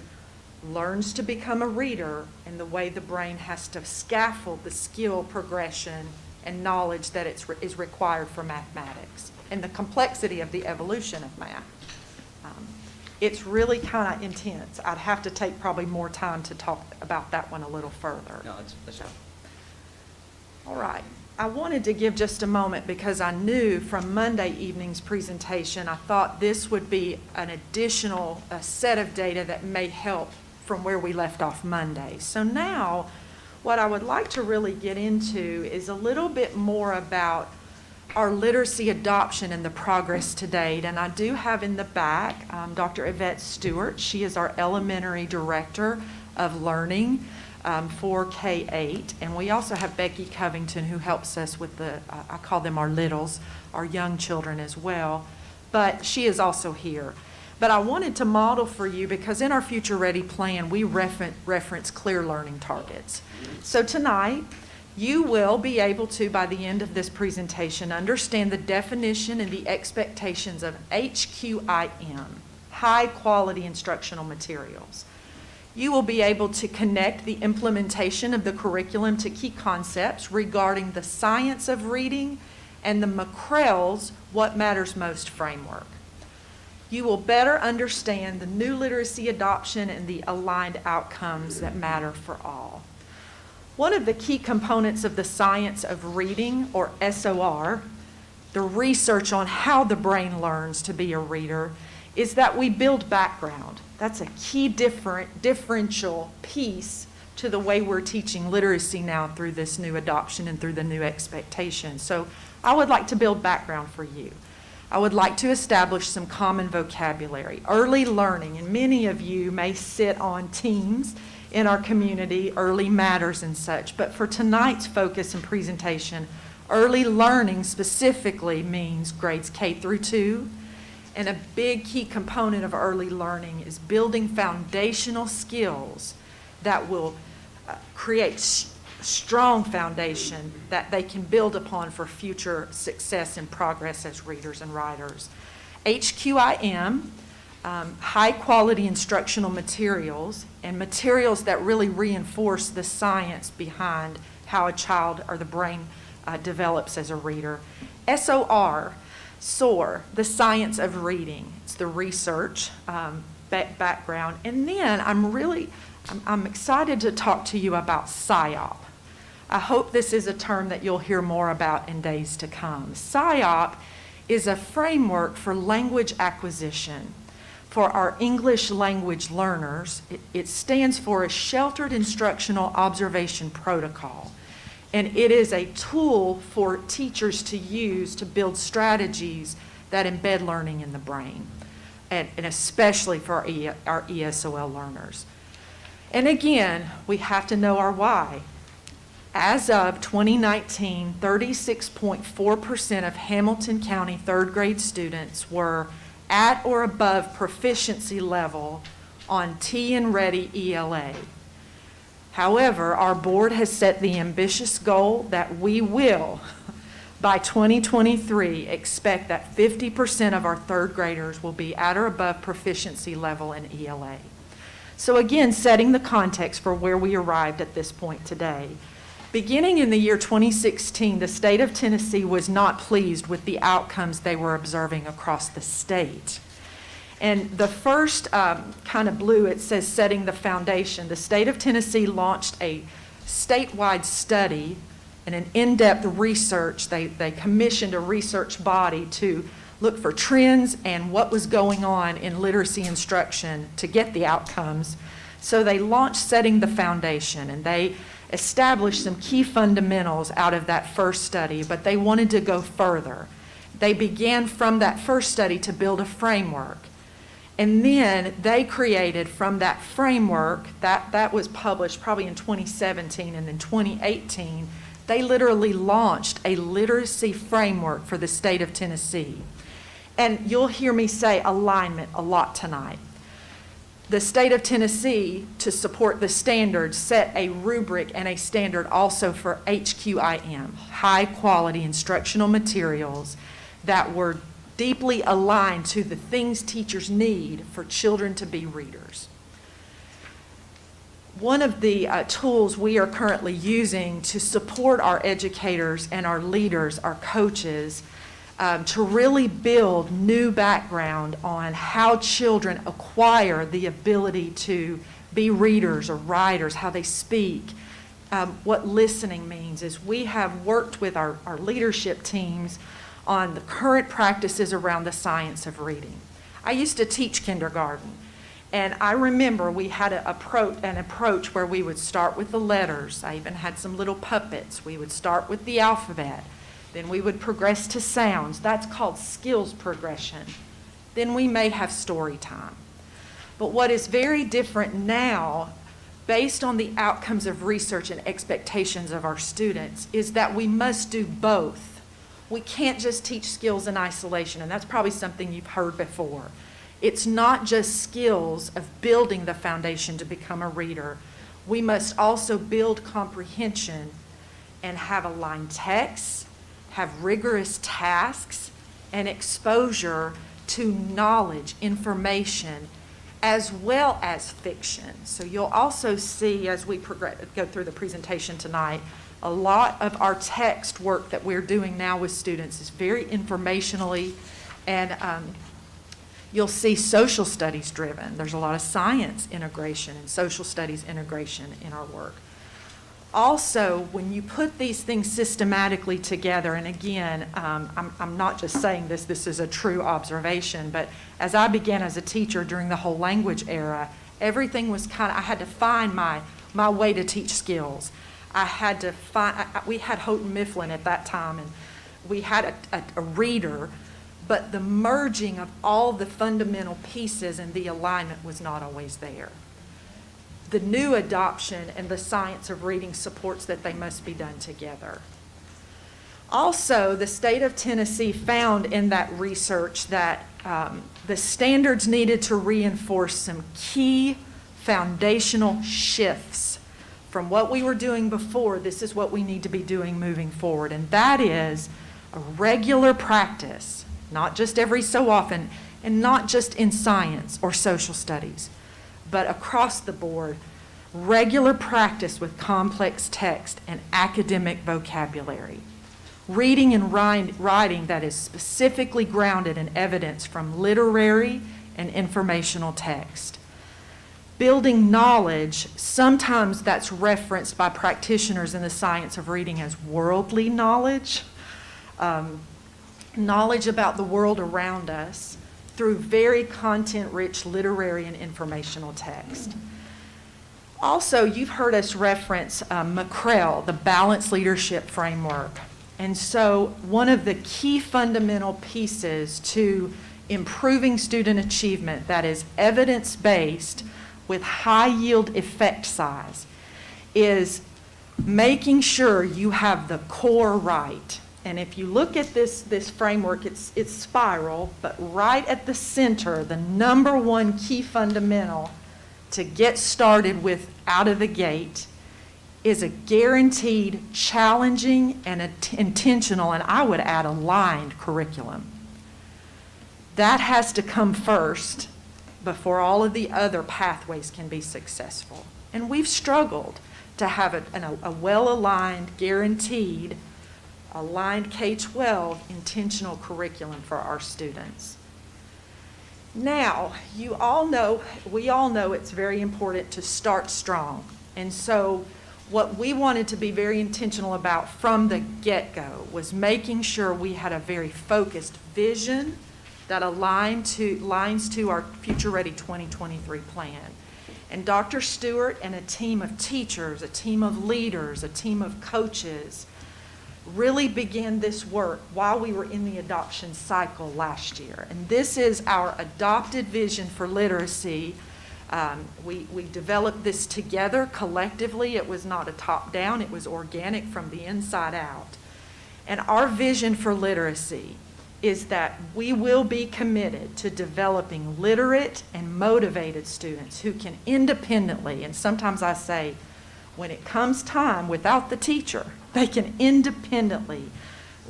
learns to become a reader and the way the brain has to scaffold the skill progression and knowledge that is required for mathematics and the complexity of the evolution of math. It's really kind of intense. I'd have to take probably more time to talk about that one a little further. No, that's so. All right. I wanted to give just a moment because I knew from Monday evening's presentation, I thought this would be an additional set of data that may help from where we left off Monday. So now what I would like to really get into is a little bit more about our literacy adoption and the progress to date. And I do have in the back Dr. Yvette Stewart. She is our elementary director of learning for K-8. And we also have Becky Covington, who helps us with I call them our littles, our young children as well. But she is also here. But I wanted to model for you because in our Future Ready plan, we reference clear learning targets. So tonight, you will be able to, by the end of this presentation, understand the definition and the expectations of HQIM, high quality instructional materials. You will be able to connect the implementation of the curriculum to key concepts regarding the science of reading and the McCrell's What Matters Most framework. You will better understand the new literacy adoption and the aligned outcomes that matter for all. One of the key components of the science of reading, or SOR, the research on how the brain learns to be a reader, is that we build background. That's a key differential piece to the way we're teaching literacy now through this new adoption and through the new expectations. So I would like to build background for you. I would like to establish some common vocabulary, early learning, and many of you may sit on teams in our community, early matters and such, but for tonight's focus and presentation, early learning specifically means grades K through 2, and a big key component of early learning is building foundational skills that will create strong foundation that they can build upon for future success and progress as readers and writers. HQIM, high quality instructional materials, and materials that really reinforce the science behind how a child or the brain develops as a reader. SOR, the science of reading. It's the research background. And then I'm excited to talk to you about PSYOP. I hope this is a term that you'll hear more about in days to come. PSYOP is a framework for language acquisition for our English language learners. It stands for a Sheltered Instructional Observation Protocol. And it is a tool for teachers to use to build strategies that embed learning in the brain, and especially for our ESOL learners. And again, we have to know our why. As of 2019, 36.4% of Hamilton County third grade students were at or above proficiency level on T and Ready ELA. However, our board has set the ambitious goal that we will, by 2023, expect that 50% of our third graders will be at or above proficiency level in ELA. So again, setting the context for where we arrived at this point today. Beginning in the year 2016, the state of Tennessee was not pleased with the outcomes they were observing across the state. And the first kind of blue, it says setting the foundation. The state of Tennessee launched a statewide study and an in-depth research. They commissioned a research body to look for trends and what was going on in literacy instruction to get the outcomes. So they launched Setting the Foundation, and they established some key fundamentals out of that first study, but they wanted to go further. They began from that first study to build a framework. And then they created from that framework, that was published probably in 2017, and then 2018, they literally launched a literacy framework for the state of Tennessee. And you'll hear me say alignment a lot tonight. The state of Tennessee, to support the standards, set a rubric and a standard also for HQIM, high quality instructional materials that were deeply aligned to the things teachers need for children to be readers. One of the tools we are currently using to support our educators and our leaders, our coaches, to really build new background on how children acquire the ability to be readers or writers, how they speak, what listening means, is we have worked with our leadership teams on the current practices around the science of reading. I used to teach kindergarten, and I remember we had an approach where we would start with the letters. I even had some little puppets. We would start with the alphabet. Then we would progress to sounds. That's called skills progression. Then we may have story time. But what is very different now, based on the outcomes of research and expectations of our students, is that we must do both. We can't just teach skills in isolation, and that's probably something you've heard before. It's not just skills of building the foundation to become a reader. We must also build comprehension and have aligned texts, have rigorous tasks, and exposure to knowledge, information, as well as fiction. So you'll also see, as we go through the presentation tonight, a lot of our text work that we're doing now with students is very informationally, and you'll see social studies driven. There's a lot of science integration and social studies integration in our work. Also, when you put these things systematically together, and again, I'm not just saying this, this is a true observation, but as I began as a teacher during the whole language era, everything was I had to find my way to teach skills. I had to find, we had Houghton Mifflin at that time, and we had a reader, but the merging of all the fundamental pieces and the alignment was not always there. The new adoption and the science of reading supports that they must be done together. Also, the state of Tennessee found in that research that the standards needed to reinforce some key foundational shifts from what we were doing before. This is what we need to be doing moving forward, and that is a regular practice, not just every so often, and not just in science or social studies, but across the board, regular practice with complex text and academic vocabulary. Reading and writing that is specifically grounded in evidence from literary and informational text. Building knowledge, sometimes that's referenced by practitioners in the science of reading as worldly knowledge, knowledge about the world around us, through very content-rich literary and informational text. Also, you've heard us reference McCrell, the Balanced Leadership Framework. And so one of the key fundamental pieces to improving student achievement that is evidence-based with high-yield effect size is making sure you have the core right. And if you look at this framework, it's spiral, but right at the center, the number one key fundamental to get started with out of the gate is a guaranteed, challenging, and intentional, and I would add aligned curriculum. That has to come first before all of the other pathways can be successful. And we've struggled to have a well-aligned, guaranteed, aligned K-12 intentional curriculum for our students. Now, we all know it's very important to start strong. And so what we wanted to be very intentional about from the get-go was making sure we had a very focused vision that aligns to our Future Ready 2023 plan. And Dr. Stewart and a team of teachers, a team of leaders, a team of coaches really began this work while we were in the adoption cycle last year. And this is our adopted vision for literacy. We developed this together collectively. It was not a top-down, it was organic from the inside out. And our vision for literacy is that we will be committed to developing literate and motivated students who can independently, and sometimes I say, when it comes time without the teacher, they can independently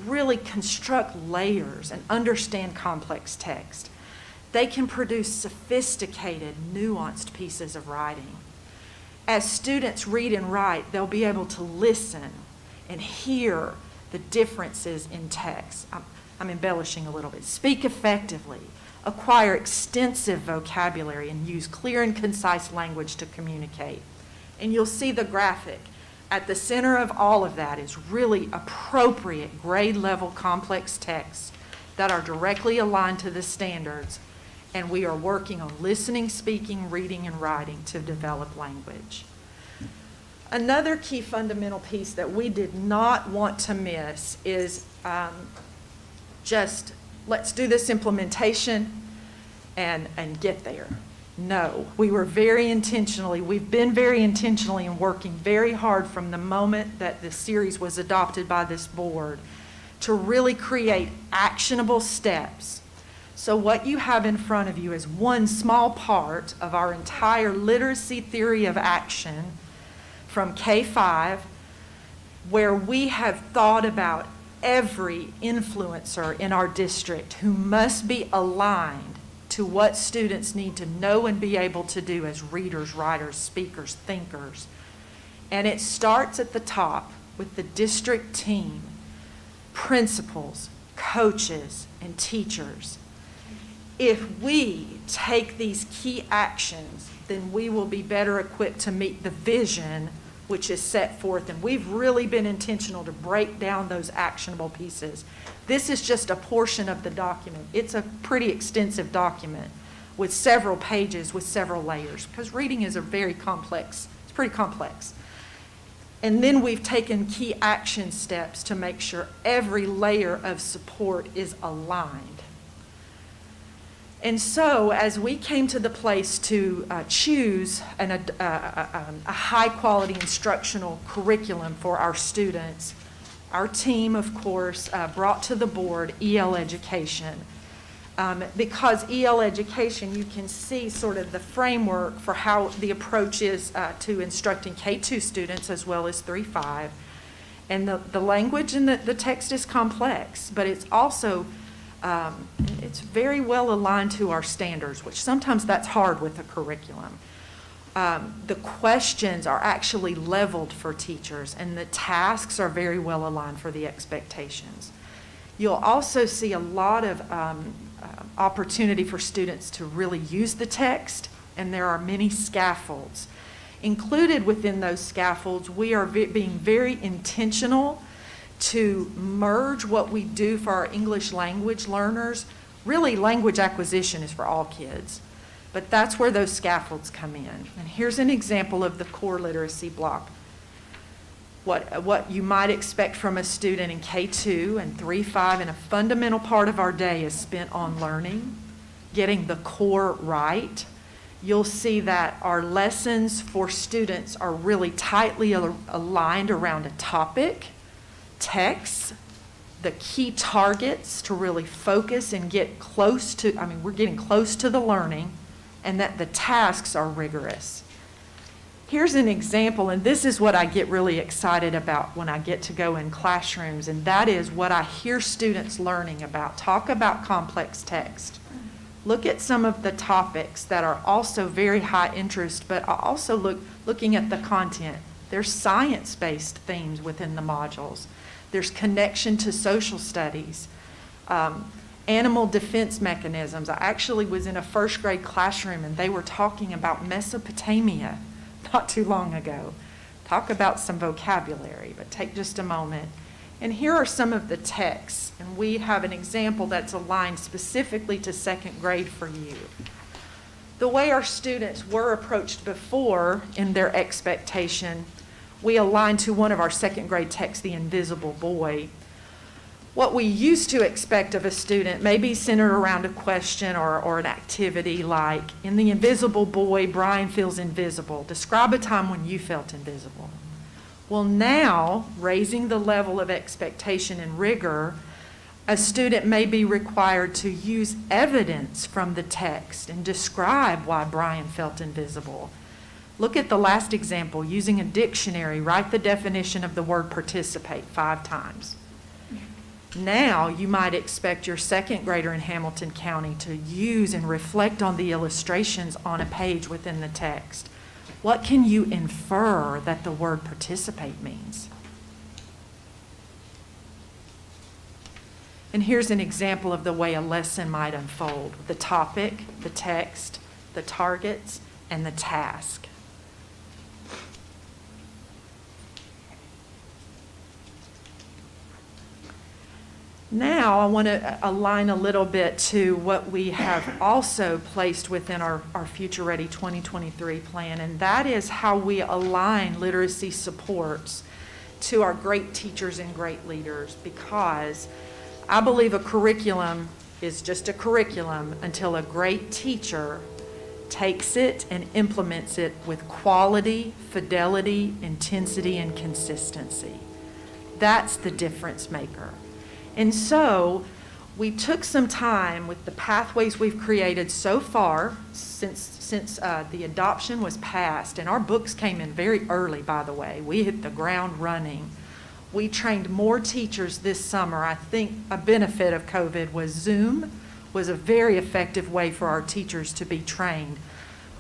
really construct layers and understand complex text. They can produce sophisticated, nuanced pieces of writing. As students read and write, they'll be able to listen and hear the differences in text. I'm embellishing a little bit. Speak effectively, acquire extensive vocabulary, and use clear and concise language to communicate. And you'll see the graphic. At the center of all of that is really appropriate grade level complex texts that are directly aligned to the standards. And we are working on listening, speaking, reading, and writing to develop language. Another key fundamental piece that we did not want to miss is just let's do this implementation and get there. No, we've been very intentionally and working very hard from the moment that the series was adopted by this board to really create actionable steps So what you have in front of you is one small part of our entire literacy theory of action from K-5, where we have thought about every influencer in our district who must be aligned to what students need to know and be able to do as readers, writers, speakers, thinkers. And it starts at the top with the district team, principals, coaches, and teachers. If we take these key actions, then we will be better equipped to meet the vision which is set forth. And we've really been intentional to break down those actionable pieces. This is just a portion of the document. It's a pretty extensive document with several pages with several layers, because reading is it's pretty complex. And then we've taken key action steps to make sure every layer of support is aligned. And so as we came to the place to choose a high-quality instructional curriculum for our students, our team, of course, brought to the board EL Education. Because EL Education, you can see sort of the framework for how the approach is to instructing K-2 students as well as 3-5. And the language in the text is complex, but it's also it's very well aligned to our standards, which sometimes that's hard with a curriculum. The questions are actually leveled for teachers, and the tasks are very well aligned for the expectations. You'll also see a lot of opportunity for students to really use the text, and there are many scaffolds. Included within those scaffolds, we are being very intentional to merge what we do for our English language learners. Really, language acquisition is for all kids, but that's where those scaffolds come in. And here's an example of the core literacy block. What you might expect from a student in K-2 and 3-5, and a fundamental part of our day is spent on learning, getting the core right. You'll see that our lessons for students are really tightly aligned around a topic, text, the key targets to really focus and get close to, we're getting close to the learning, and that the tasks are rigorous. Here's an example, and this is what I get really excited about when I get to go in classrooms, and that is what I hear students learning about. Talk about complex text. Look at some of the topics that are also very high interest, but also looking at the content. There's science-based themes within the modules. There's connection to social studies, animal defense mechanisms. I actually was in a first grade classroom and they were talking about Mesopotamia not too long ago. Talk about some vocabulary, but take just a moment. And here are some of the texts, and we have an example that's aligned specifically to second grade for you. The way our students were approached before in their expectation, we aligned to one of our second grade texts, The Invisible Boy. What we used to expect of a student may be centered around a question or an activity like, in The Invisible Boy, Brian feels invisible. Describe a time when you felt invisible. Well, now, raising the level of expectation and rigor, a student may be required to use evidence from the text and describe why Brian felt invisible. Look at the last example. Using a dictionary, write the definition of the word participate 5 times. Now you might expect your second grader in Hamilton County to use and reflect on the illustrations on a page within the text. What can you infer that the word participate means? And here's an example of the way a lesson might unfold: the topic, the text, the targets, and the task. Now I want to align a little bit to what we have also placed within our Future Ready 2023 plan, and that is how we align literacy supports to our great teachers and great leaders, because I believe a curriculum is just a curriculum until a great teacher takes it and implements it with quality, fidelity, intensity, and consistency. That's the difference maker. And so we took some time with the pathways we've created so far since the adoption was passed, and our books came in very early, by the way. We hit the ground running. We trained more teachers this summer. I think a benefit of COVID was Zoom was a very effective way for our teachers to be trained.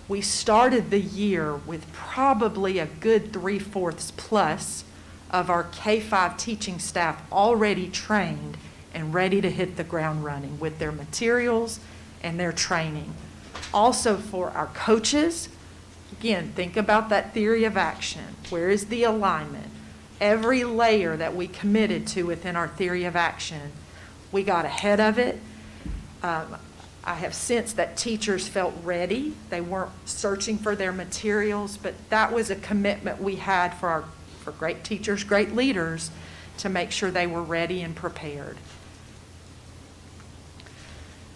We started the year with probably a good 3/4 plus of our K-5 teaching staff already trained and ready to hit the ground running with their materials and their training. Also for our coaches, again, think about that theory of action. Where is the alignment? Every layer that we committed to within our theory of action, we got ahead of it. I have sensed that teachers felt ready. They weren't searching for their materials, but that was a commitment we had for great teachers, great leaders, to make sure they were ready and prepared.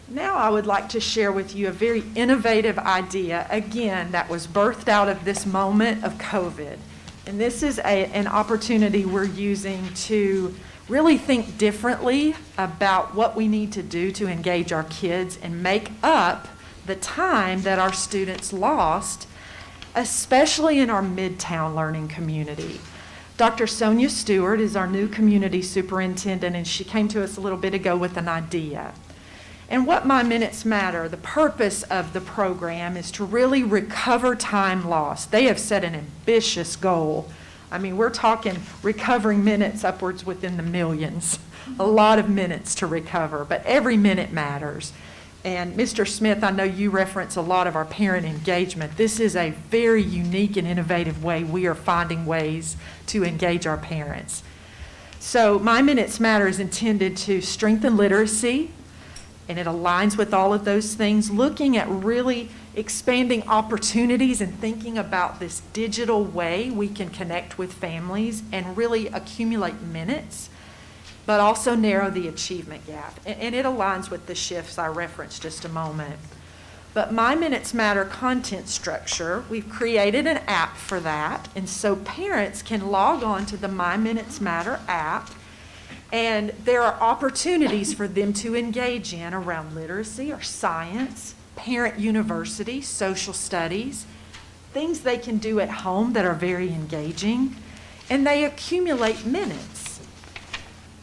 Now I would like to share with you a very innovative idea, again, that was birthed out of this moment of COVID. And this is an opportunity we're using to really think differently about what we need to do to engage our kids and make up the time that our students lost, especially in our Midtown learning community. Dr. Sonia Stewart is our new community superintendent, and she came to us a little bit ago with an idea. And what My Minutes Matter, the purpose of the program is to really recover time lost. They have set an ambitious goal. I mean, we're talking recovering minutes upwards within the millions. A lot of minutes to recover, but every minute matters. And Mr. Smith, I know you reference a lot of our parent engagement. This is a very unique and innovative way we are finding ways to engage our parents. So My Minutes Matter is intended to strengthen literacy, and it aligns with all of those things, looking at really expanding opportunities and thinking about this digital way we can connect with families and really accumulate minutes, but also narrow the achievement gap. And it aligns with the shifts I referenced just a moment. But My Minutes Matter content structure, we've created an app for that, and so parents can log on to the My Minutes Matter app, and there are opportunities for them to engage in around literacy or science, parent university, social studies, things they can do at home that are very engaging, and they accumulate minutes.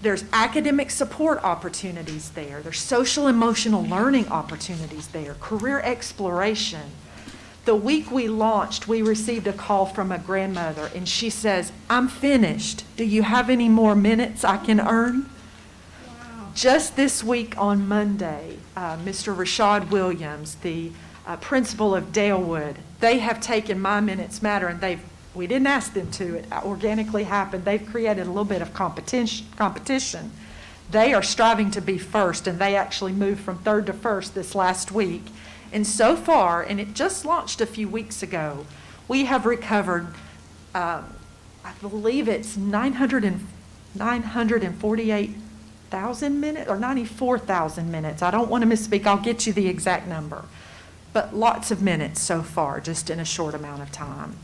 There's academic support opportunities there. There's social emotional learning opportunities there, career exploration. The week we launched, we received a call from a grandmother, and she says, "I'm finished. Do you have any more minutes I can earn?" Wow. Just this week on Monday, Mr. Rashad Williams, the principal of Dalewood, they have taken My Minutes Matter, and we didn't ask them to, it organically happened. They've created a little bit of competition. They are striving to be first, and they actually moved from third to first this last week. And so far, and it just launched a few weeks ago, we have recovered, I believe it's 948,000 minutes, or 94,000 minutes. I don't want to misspeak. I'll get you the exact number. But lots of minutes so far, just in a short amount of time.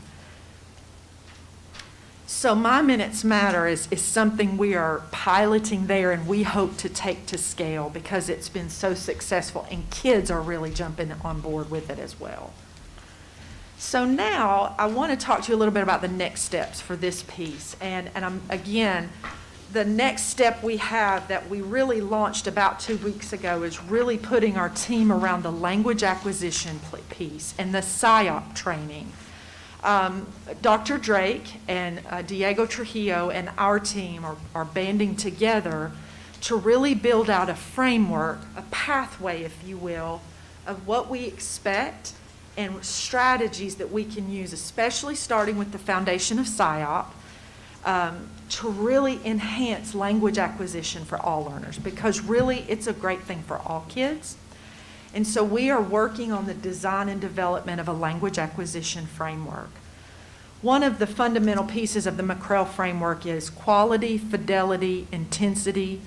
So My Minutes Matter is something we are piloting there, and we hope to take to scale because it's been so successful, and kids are really jumping on board with it as well. So now I want to talk to you a little bit about the next steps for this piece. And again, the next step we have that we really launched about 2 weeks ago is really putting our team around the language acquisition piece and the SIOP training. Dr. Drake and Diego Trujillo and our team are banding together to really build out a framework, a pathway, if you will, of what we expect and strategies that we can use, especially starting with the foundation of SIOP, to really enhance language acquisition for all learners, because really it's a great thing for all kids. And so we are working on the design and development of a language acquisition framework. One of the fundamental pieces of the McCrell framework is quality, fidelity, intensity,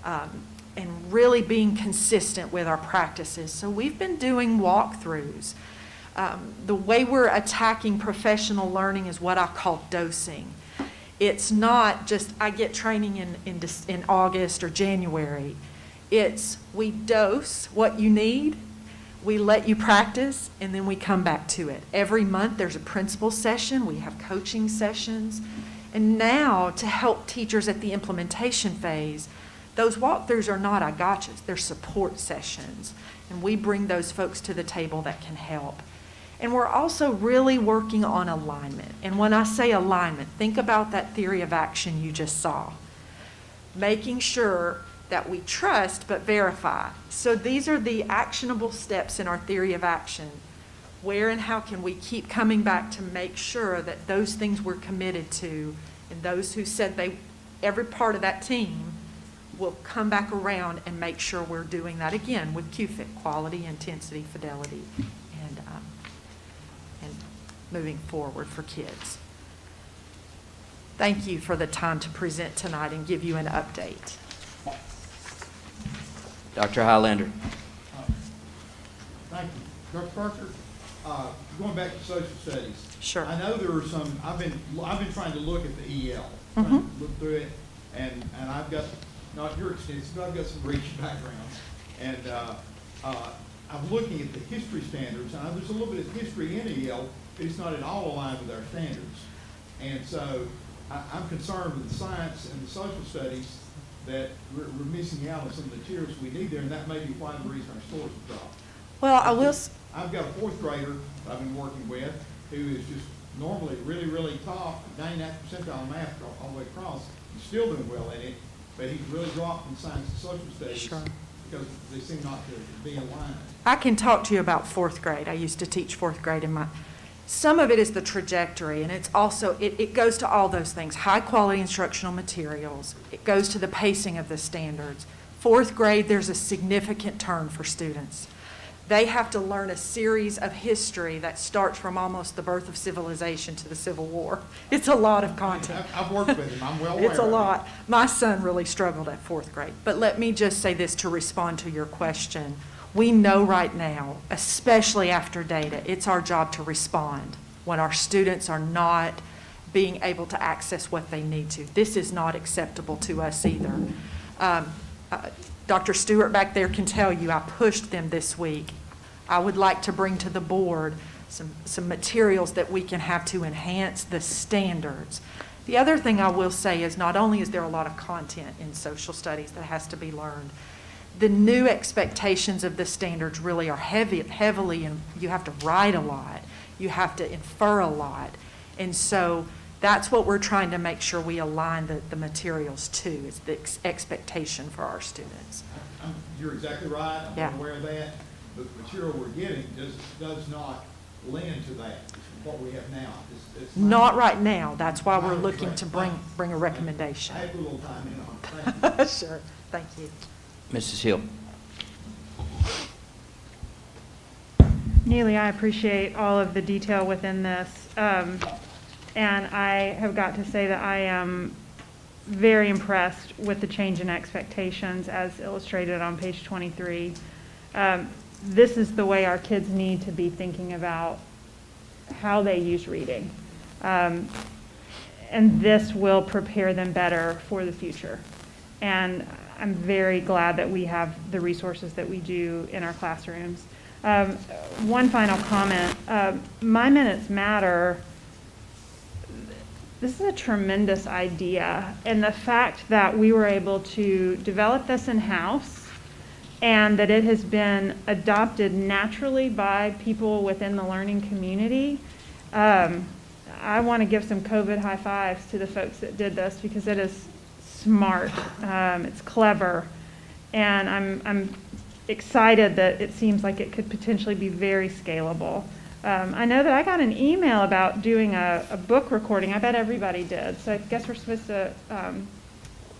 and really being consistent with our practices. So we've been doing walkthroughs. The way we're attacking professional learning is what I call dosing. It's not just I get training in August or January. It's we dose what you need, we let you practice, and then we come back to it. Every month there's a principal session, we have coaching sessions. And now to help teachers at the implementation phase, those walkthroughs are not I gotchas, they're support sessions. And we bring those folks to the table that can help. And we're also really working on alignment. And when I say alignment, think about that theory of action you just saw. Making sure that we trust but verify. So these are the actionable steps in our theory of action. Where and how can we keep coming back to make sure that those things we're committed to, and those who said every part of that team will come back around and make sure we're doing that again with QFIT, quality, intensity, fidelity, and moving forward for kids. Thank you for the time to present tonight and give you an update. Dr. Highlander. Thank you. Dr. Parker, going back to social studies. Sure. I know there are some, I've been trying to look at the EL, trying to look through it, and I've got, not your extensive, but I've got some reach background. And I'm looking at the history standards, and there's a little bit of history in EL, but it's not at all aligned with our standards. And so I'm concerned with the science and the social studies that we're missing out on some materials we need there, and that may be why the reason our scores have dropped. Well, I will. I've got a fourth grader that I've been working with who is just normally really, really top, 99th percentile in math all the way across. He's still doing well in it, but he's really dropped in science and social studies. Sure. Because they seem not to be in line. I can talk to you about fourth grade. I used to teach fourth grade in my. Some of it is the trajectory, and it's also, it goes to all those things. High quality instructional materials. It goes to the pacing of the standards. Fourth grade, there's a significant turn for students. They have to learn a series of history that starts from almost the birth of civilization to the Civil War. It's a lot of content. I've worked with him. I'm well aware. It's a lot. My son really struggled at fourth grade. But let me just say this to respond to your question. We know right now, especially after data, it's our job to respond when our students are not being able to access what they need to. This is not acceptable to us either. Dr. Stewart back there can tell you I pushed them this week. I would like to bring to the board some materials that we can have to enhance the standards. The other thing I will say is not only is there a lot of content in social studies that has to be learned, the new expectations of the standards really are heavily, and you have to write a lot. You have to infer a lot. And so that's what we're trying to make sure we align the materials to, is the expectation for our students. You're exactly right. I'm Yeah. aware of that. But the material we're getting does not lend to that, what we have now. It's Not right now. That's why we're looking to bring a recommendation. I have a little time in on it. Thank you. Sure. Thank you. Mrs. Hill. Neely, I appreciate all of the detail within this. And I have got to say that I am very impressed with the change in expectations as illustrated on page 23. This is the way our kids need to be thinking about how they use reading. And this will prepare them better for the future. And I'm very glad that we have the resources that we do in our classrooms. One final comment. My Minutes Matter. This is a tremendous idea, and the fact that we were able to develop this in-house and that it has been adopted naturally by people within the learning community, I want to give some COVID high fives to the folks that did this, because it is smart, it's clever, and I'm excited that it seems like it could potentially be very scalable. I know that I got an email about doing a book recording. I bet everybody did. So I guess we're supposed to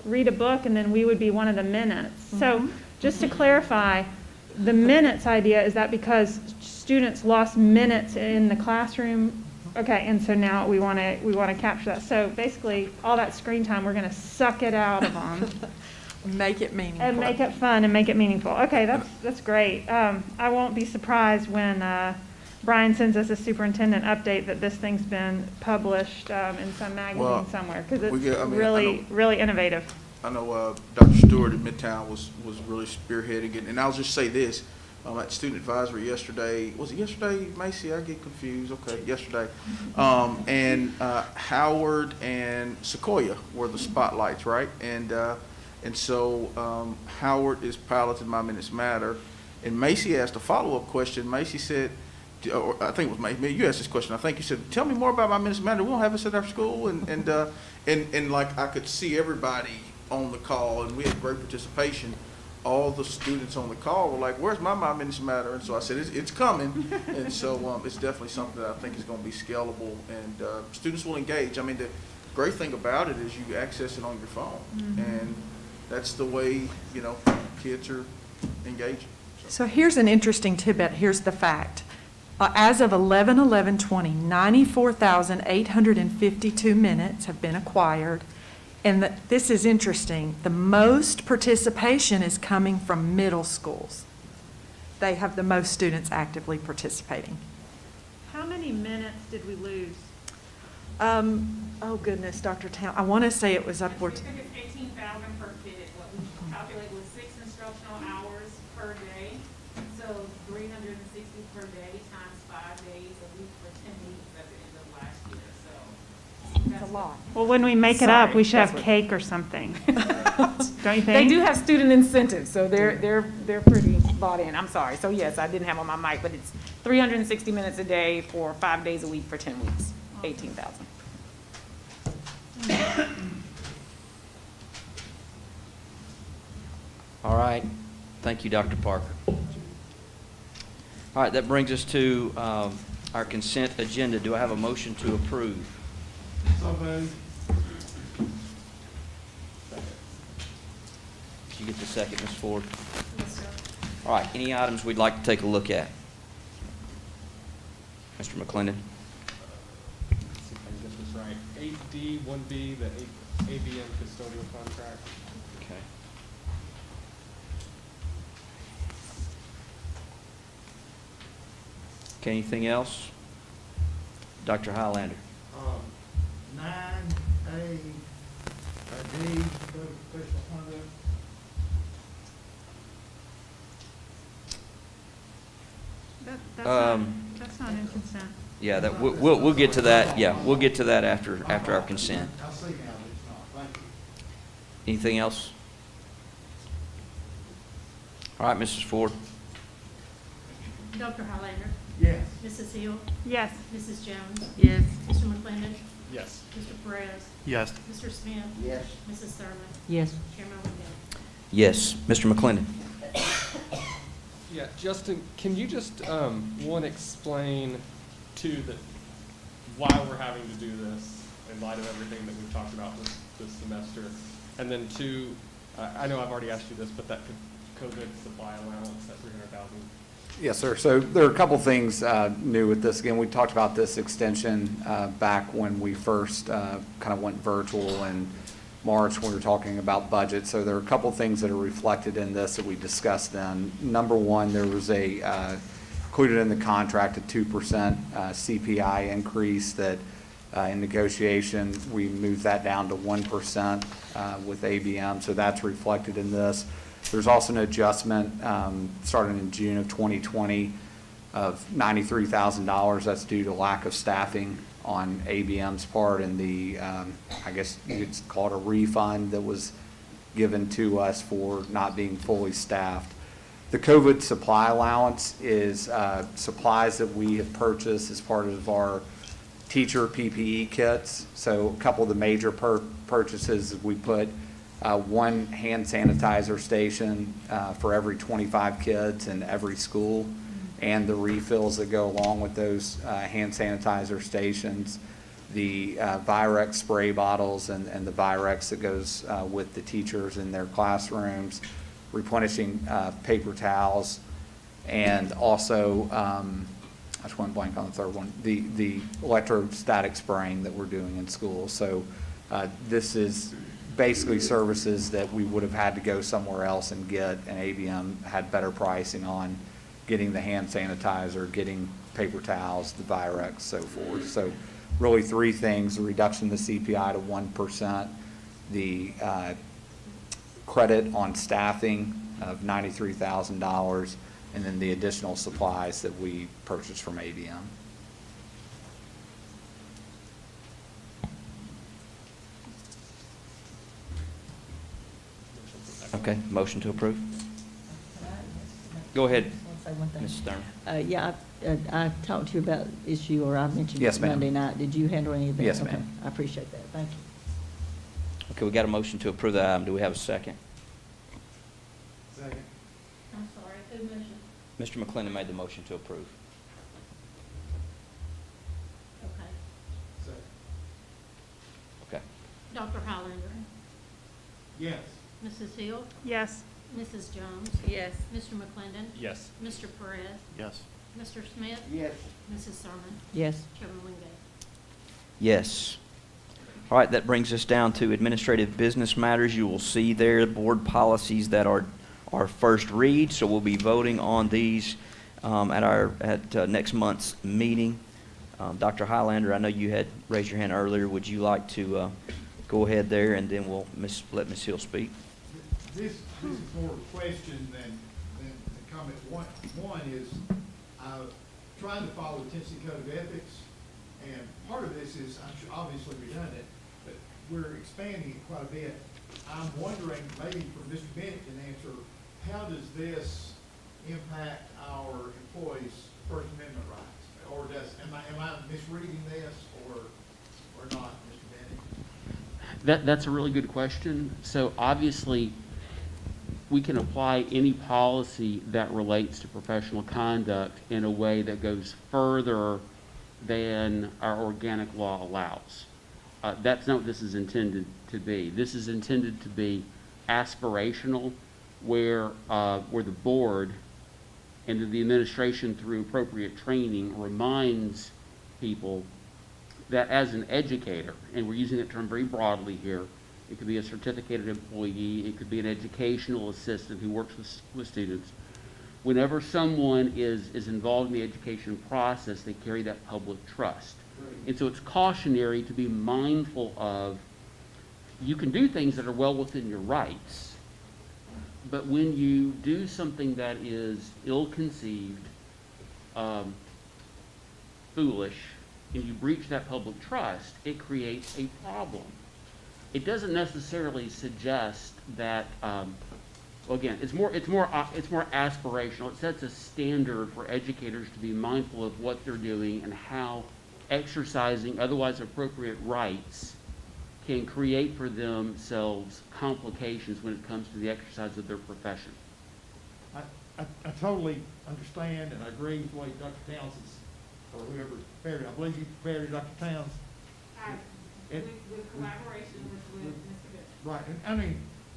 read a book, and then we would be one of the minutes. So just to clarify, the minutes idea, is that because students lost minutes in the classroom? Okay, and so now we want to capture that. So basically, all that screen time, we're going to suck it out of them. Make it meaningful. And make it fun and make it meaningful. Okay, that's great. I won't be surprised when Brian sends us a superintendent update that this thing's been published in some magazine somewhere, because it's really innovative. Dr. Stewart at Midtown was really spearheading it. And I'll just say this, at student advisory yesterday, was it yesterday, Macy? I get confused. Okay, yesterday. And Howard and Sequoia were the spotlights, right? And so Howard is piloting My Minutes Matter. And Macy asked a follow-up question. Macy said, or I think it was Macy, you asked this question. I think you said, tell me more about My Minutes Matter. We don't have this at our school. And like I could see everybody on the call, and we had great participation. All the students on the call were like, where's my Minutes Matter? And so I said, it's coming. And so it's definitely something that I think is going to be scalable, and students will engage. I mean, the great thing about it is you access it on your phone. And that's the way, kids are engaging. So here's an interesting tidbit. Here's the fact. As of 11/11/20, 94,852 minutes have been acquired. And this is interesting. The most participation is coming from middle schools. They have the most students actively participating. How many minutes did we lose? Oh goodness, Dr. Town, I want to say it was upwards. I think it's 18,000 per kid. What we calculate was 6 instructional hours per day. So 360 per day times 5 days a week for 10 weeks at the end of last year. So That's a lot. Well, when we make it up, Sorry, we should that's have what- cake or something. Don't you think? They do have student incentives, so they're pretty bought in. I'm sorry. So yes, I didn't have on my mic, but it's 360 minutes a day for 5 days a week for 10 weeks, 18,000. All right. Thank you, Dr. Parker. All right, that brings us to our consent agenda. Do I have a motion to approve? So moved. Did you get the second, Ms. Ford? Yes, sir. All right, any items we'd like to take a look at? Mr. McClendon? Let's see if I can get this right. 8D, 1B, the ABM custodial contract. Okay. Okay, anything else? Dr. Highlander? 9A, D, professional conduct. That's not in consent. Yeah, that, we'll get to that, yeah, we'll get to that after our consent. I see now that it's not. Thank you. Anything else? All right, Mrs. Ford? Dr. Highlander? Yes. Mrs. Hill? Yes. Mrs. Jones? Yes. Mr. McClendon? Yes. Mr. Perez? Yes. Mr. Smith? Yes. Mrs. Thurman? Yes. Chairman Wingate? Yes. Mr. McClendon? Yeah, Justin, can you just, one, explain, two, that why we're having to do this in light of everything that we've talked about this semester? And then two, I know I've already asked you this, but that COVID supply allowance at $300,000. Yes, sir. So there are a couple things new with this. Again, we talked about this extension back when we first kind of went virtual in March when we were talking about budget. So there are a couple things that are reflected in this that we discussed then. Number one, there was a included in the contract a 2% CPI increase that in negotiation we moved that down to 1% with ABM. So that's reflected in this. There's also an adjustment starting in June of 2020 of $93,000. That's due to lack of staffing on ABM's part, and the, I guess you could call it a refund that was given to us for not being fully staffed. The COVID supply allowance is supplies that we have purchased as part of our teacher PPE kits. So a couple of the major purchases, we put one hand sanitizer station for every 25 kids in every school, and the refills that go along with those hand sanitizer stations, the Virex spray bottles and the Virex that goes with the teachers in their classrooms, replenishing paper towels, and also, I just went blank on the third one, the electrostatic spraying that we're doing in schools. So this is basically services that we would have had to go somewhere else and get, and ABM had better pricing on getting the hand sanitizer, getting paper towels, the Virex, so forth. So really three things: the reduction of the CPI to 1%, the credit on staffing of $93,000, and then the additional supplies that we purchased from ABM. Okay, motion to approve? Go ahead, I want to say one thing. Mrs. Thurman. Yeah, I talked to you about issue, or I mentioned Yes, it ma'am. Monday night. Did you handle any of that? Yes, Okay, ma'am. I appreciate that. Thank you. Okay, we got a motion to approve that item. Do we have a second? Second. I'm sorry, who motioned? Mr. McClendon made the motion to approve. Okay. Second. Okay. Dr. Highlander? Yes. Mrs. Hill? Yes. Mrs. Jones? Yes. Mr. McClendon? Yes. Mr. Perez? Yes. Mr. Smith? Yes. Mrs. Sermon? Yes. Chairman Wingate? Yes. All right, that brings us down to administrative business matters. You will see there board policies that are first read, so we'll be voting on these at next month's meeting. Dr. Highlander, I know you had raised your hand earlier. Would you like to go ahead there, and then we'll let Ms. Hill speak? This is more of a question than a comment. One is, trying to follow the Tennessee Code of Ethics, and part of this is, I'm sure obviously redundant, but we're expanding it quite a bit. I'm wondering, maybe for Mr. Bennett can answer, how does this impact our employees' First Amendment rights? Or am I misreading this or not, Mr. Bennett? That's a really good question. So obviously, we can apply any policy that relates to professional conduct in a way that goes further than our organic law allows. That's not what this is intended to be. This is intended to be aspirational, where the board and the administration, through appropriate training, reminds people that as an educator, and we're using that term very broadly here, it could be a certificated employee, it could be an educational assistant who works with students. Whenever someone is involved in the education process, they carry that public trust. And so it's cautionary to be mindful of, you can do things that are well within your rights, but when you do something that is ill-conceived, foolish, and you breach that public trust, it creates a problem. It doesn't necessarily suggest that, well, again, it's more aspirational. It sets a standard for educators to be mindful of what they're doing and how exercising otherwise appropriate rights can create for themselves complications when it comes to the exercise of their profession. I totally understand and I agree with the way Dr. Townsend's, or whoever prepared it. I believe you prepared it, Dr. Towns. With collaboration with Mr. Bishop. Right,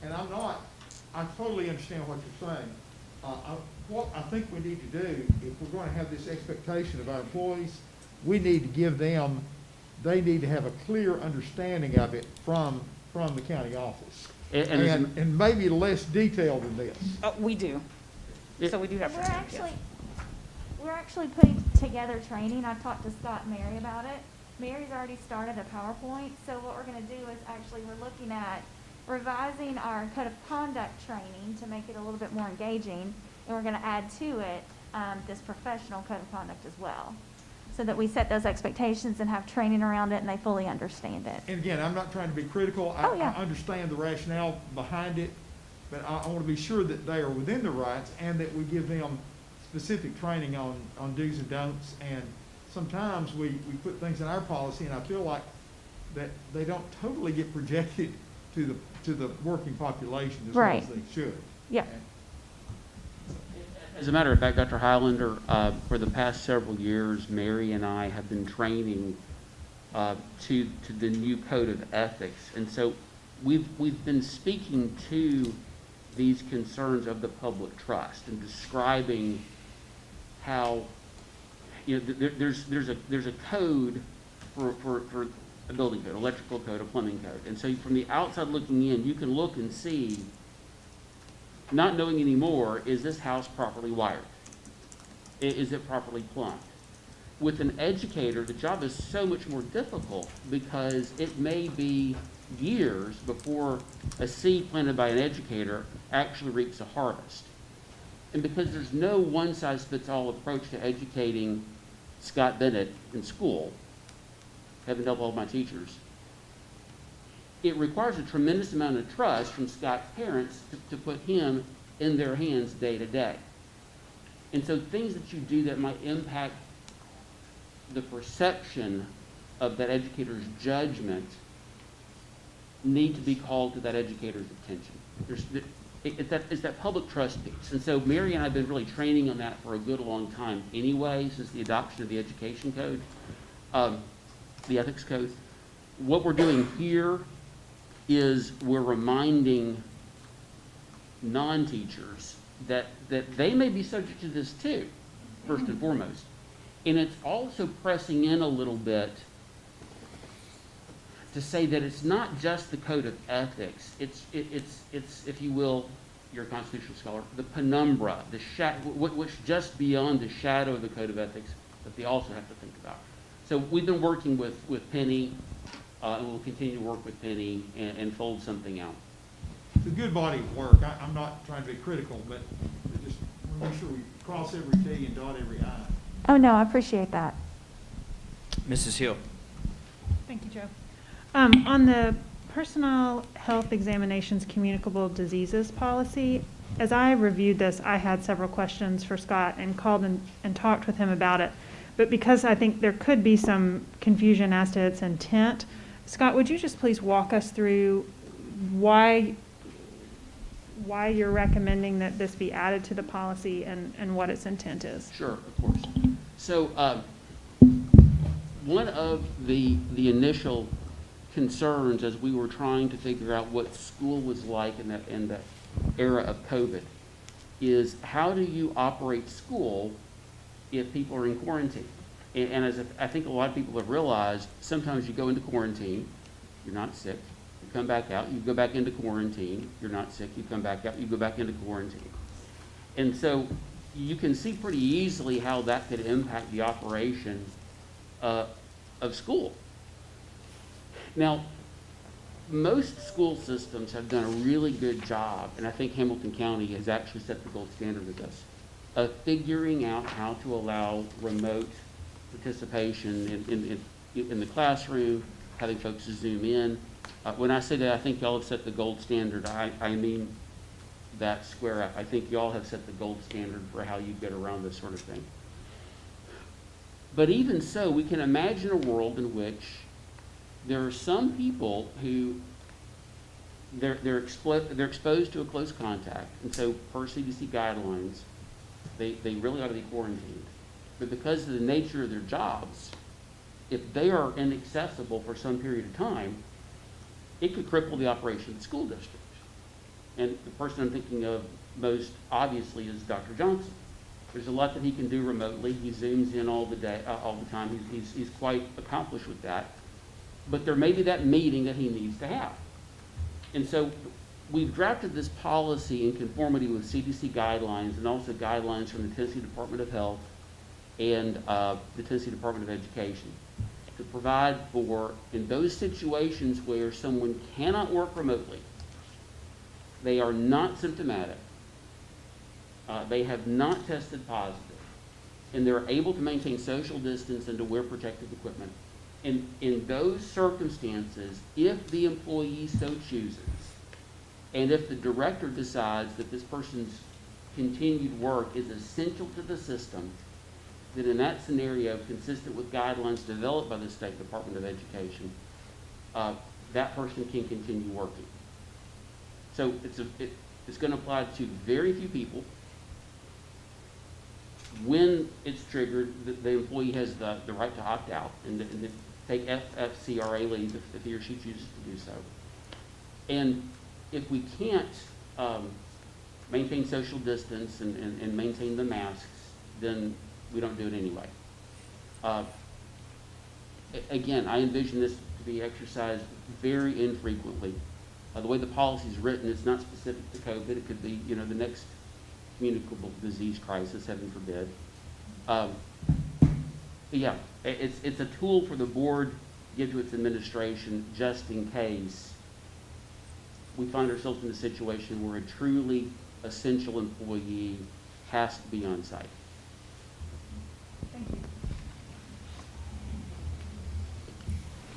and I totally understand what you're saying. What I think we need to do, if we're going to have this expectation of our employees, we need to give them, they need to have a clear understanding of it from the county office. And maybe less detailed than this. We do. So we do have. We're actually putting together training. I've talked to Scott and Mary about it. Mary's already started a PowerPoint, so what we're gonna do is actually, we're looking at revising our code of conduct training to make it a little bit more engaging, and we're gonna add to it, this professional code of conduct as well, so that we set those expectations and have training around it and they fully understand it. And again, I'm not trying to be critical. Oh, yeah. I understand the rationale behind it, but I want to be sure that they are within the rights and that we give them specific training on do's and don'ts. And sometimes we put things in our policy, and I feel like that they don't totally get projected to the working population as well as they should. Yeah. As a matter of fact, Dr. Highlander, for the past several years, Mary and I have been training to the new code of ethics. And so we've been speaking to these concerns of the public trust and describing how, there's a code for a building code, electrical code, a plumbing code. And so from the outside looking in, you can look and see, not knowing anymore, is this house properly wired? Is it properly plumbed? With an educator, the job is so much more difficult because it may be years before a seed planted by an educator actually reaps a harvest. And because there's no one-size-fits-all approach to educating Scott Bennett in school, heaven help all my teachers, it requires a tremendous amount of trust from Scott's parents to put him in their hands day to day. And so things that you do that might impact the perception of that educator's judgment need to be called to that educator's attention. It's that public trust piece. And so Mary and I have been really training on that for a good long time anyway, since the adoption of the education code, the ethics code. What we're doing here is we're reminding non-teachers that they may be subject to this too, first and foremost. And it's also pressing in a little bit to say that it's not just the code of ethics. It's if you will, you're a constitutional scholar, the penumbra, what's just beyond the shadow of the code of ethics that they also have to think about. So we've been working with Penny, and we'll continue to work with Penny and fold something out. It's a good body of work. I'm not trying to be critical, but I just want to make sure we cross every T and dot every I. Oh, no, I appreciate that. Mrs. Hill. Thank you, Joe. On the personal health examinations communicable diseases policy, as I reviewed this, I had several questions for Scott and called and talked with him about it. But because I think there could be some confusion as to its intent, Scott, would you just please walk us through why you're recommending that this be added to the policy and what its intent is? Sure, of course. So one of the initial concerns as we were trying to figure out what school was like in that era of COVID is how do you operate school if people are in quarantine? And as I think a lot of people have realized, sometimes you go into quarantine, you're not sick, you come back out, you go back into quarantine, you're not sick, you come back out, you go back into quarantine. And so you can see pretty easily how that could impact the operation of school. Now, most school systems have done a really good job, and I think Hamilton County has actually set the gold standard with this, of figuring out how to allow remote participation in the classroom, having folks Zoom in. When I say that I think y'all have set the gold standard, I mean that square up. I think y'all have set the gold standard for how you get around this sort of thing. But even so, we can imagine a world in which there are some people who they're exposed to a close contact, and so per CDC guidelines, they really ought to be quarantined. But because of the nature of their jobs, if they are inaccessible for some period of time, it could cripple the operation of the school district. And the person I'm thinking of most obviously is Dr. Johnson. There's a lot that he can do remotely. He Zooms in all the time. He's quite accomplished with that. But there may be that meeting that he needs to have. And so we've drafted this policy in conformity with CDC guidelines and also guidelines from the Tennessee Department of Health and the Tennessee Department of Education to provide for, in those situations where someone cannot work remotely, they are not symptomatic, they have not tested positive, and they're able to maintain social distance and to wear protective equipment. In those circumstances, if the employee so chooses, and if the director decides that this person's continued work is essential to the system, then in that scenario, consistent with guidelines developed by the State Department of Education, that person can continue working. So it's going to apply to very few people. When it's triggered, the employee has the right to opt out and take FCRA leave if he or she chooses to do so. And if we can't maintain social distance and maintain the masks, then we don't do it anyway. Again, I envision this to be exercised very infrequently. The way the policy is written, it's not specific to COVID. It could be, the next communicable disease crisis, heaven forbid. But yeah, it's a tool for the board to give to its administration just in case we find ourselves in a situation where a truly essential employee has to be on site. Thank you.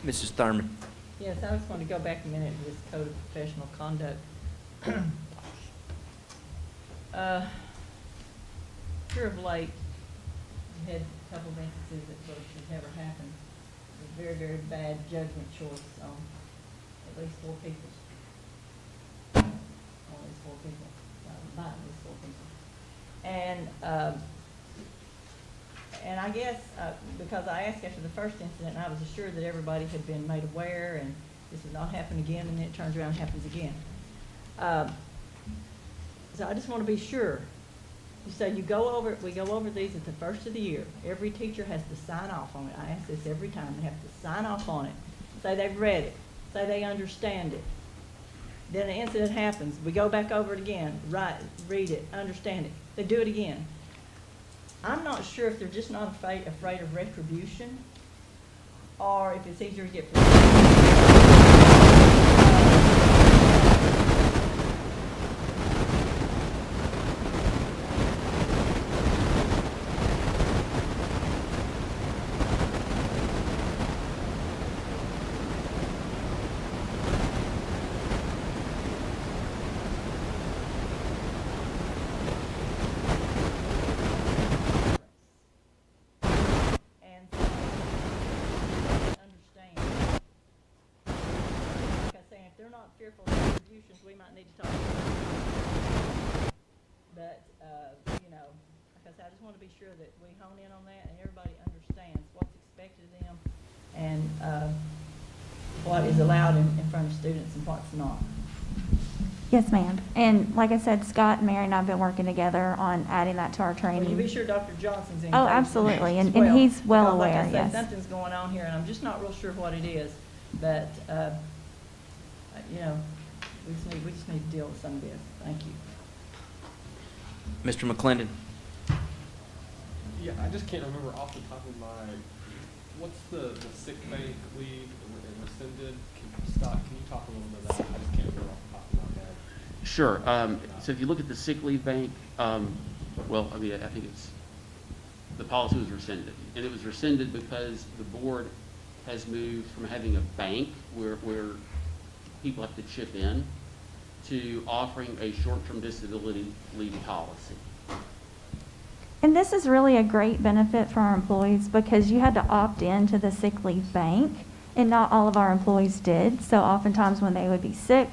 Mrs. Thurman. Yes, I just want to go back a minute to this code of professional conduct. Here of late, we had a couple of instances that sort of should never happen. Very, very bad judgment choice on at least 4 people. On at least 4 people, not at least 4 people. And I guess, because I asked after the first incident, and I was assured that everybody had been made aware and this would not happen again, and then it turns around and happens again. So I just want to be sure. So we go over these at the first of the year. Every teacher has to sign off on it. I ask this every time. They have to sign off on it. Say they've read it. Say they understand it. Then an incident happens. We go back over it again. Read it, understand it. They do it again. I'm not sure if they're just not afraid of retribution, or if it's easier to get. Fearful of retributions, we might need to talk about it. But, you know, like I said, I just want to be sure that we hone in on that and everybody understands what's expected of them and what is allowed in front of students and what's not. Yes, ma'am. And like I said, Scott and Mary and I have been working together on adding that to our training. Well, you be sure Dr. Johnson's in. Oh, absolutely, and he's well because, aware, like I said, yes. something's going on here, and I'm just not real sure what it is, but, you know, we just need to deal with some of this. Thank you. Mr. McClendon. Yeah, I just can't remember off the top of my, what's the sick bank leave and rescinded? Scott, can you talk a little bit about that? I just can't remember off the top of my head. Sure. So if you look at the sick leave bank, well, I mean, I think the policy was rescinded. And it was rescinded because the board has moved from having a bank where people have to chip in to offering a short-term disability leave policy. And this is really a great benefit for our employees because you had to opt in to the sick leave bank, and not all of our employees did. So oftentimes when they would be sick,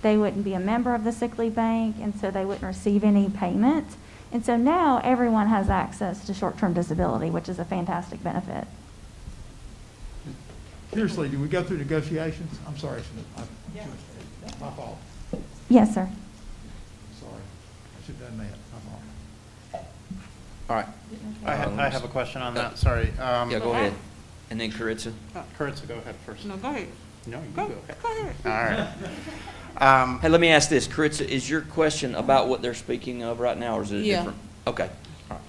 they wouldn't be a member of the sick leave bank, and so they wouldn't receive any payment. And so now everyone has access to short-term disability, which is a fantastic benefit. Seriously, do we go through negotiations? I'm sorry, my fault. Yes, sir. Sorry, I should have done that, my fault. All right. I have a question on that, sorry. Yeah, go ahead. And then Caritza. Caritza, go ahead first. No, go ahead. No, you Go go ahead. ahead. All right. Hey, let me ask this. Caritza, is your question about what they're speaking of right now, or is it Yeah. different? Okay. All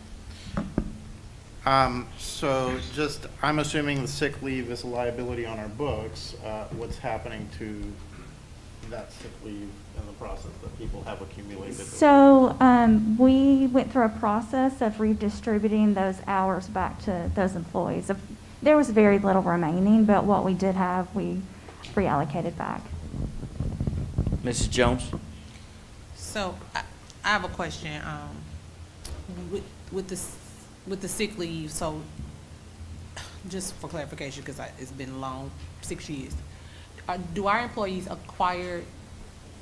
right. So just, I'm assuming the sick leave is a liability on our books. What's happening to that sick leave in the process that people have accumulated? So we went through a process of redistributing those hours back to those employees. There was very little remaining, but what we did have, we reallocated back. Mrs. Jones? So I have a question, with the sick leave, so just for clarification, because it's been long, 6 years. Do our employees acquire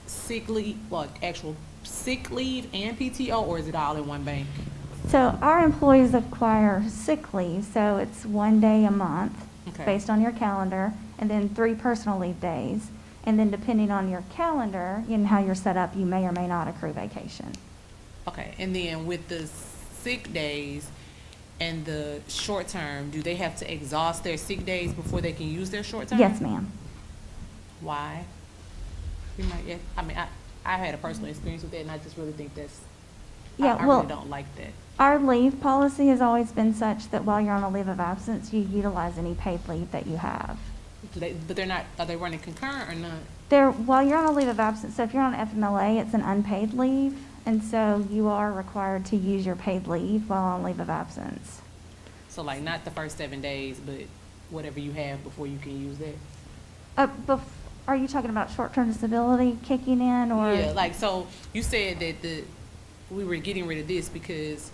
sick leave, like actual sick leave and PTO, or is it all in one bank? So our employees acquire sick leave, so it's 1 day a month Okay. based on your calendar, and then 3 personal leave days. And then depending on your calendar and how you're set up, you may or may not accrue vacation. Okay, and then with the sick days and the short term, do they have to exhaust their sick days before they can use their short term? Yes, ma'am. Why? You might, yeah, I mean, I had a personal experience with that, and I just really think that's, Yeah, I well, really don't like that. our leave policy has always been such that while you're on a leave of absence, you utilize any paid leave that you have. But they're not, are they running concurrent or not? While you're on a leave of absence, so if you're on FMLA, it's an unpaid leave, and so you are required to use your paid leave while on leave of absence. So like not the first 7 days, but whatever you have before you can use that? Are you talking about short-term disability kicking in, or? Yeah, like, so you said that we were getting rid of this because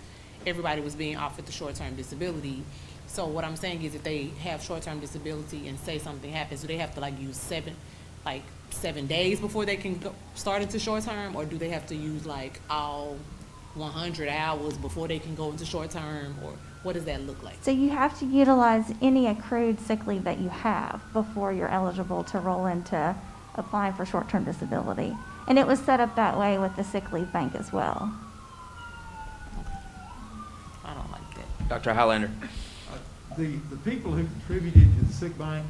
everybody was being offered the short-term disability. So what I'm saying is if they have short-term disability and say something happens, do they have to like use 7 days before they can start into short-term, or do they have to use like all 100 hours before they can go into short-term, or what does that look like? So you have to utilize any accrued sick leave that you have before you're eligible to roll into applying for short-term disability. And it was set up that way with the sick leave bank as well. I don't like that. Dr. Highlander? The people who contributed to the sick bank,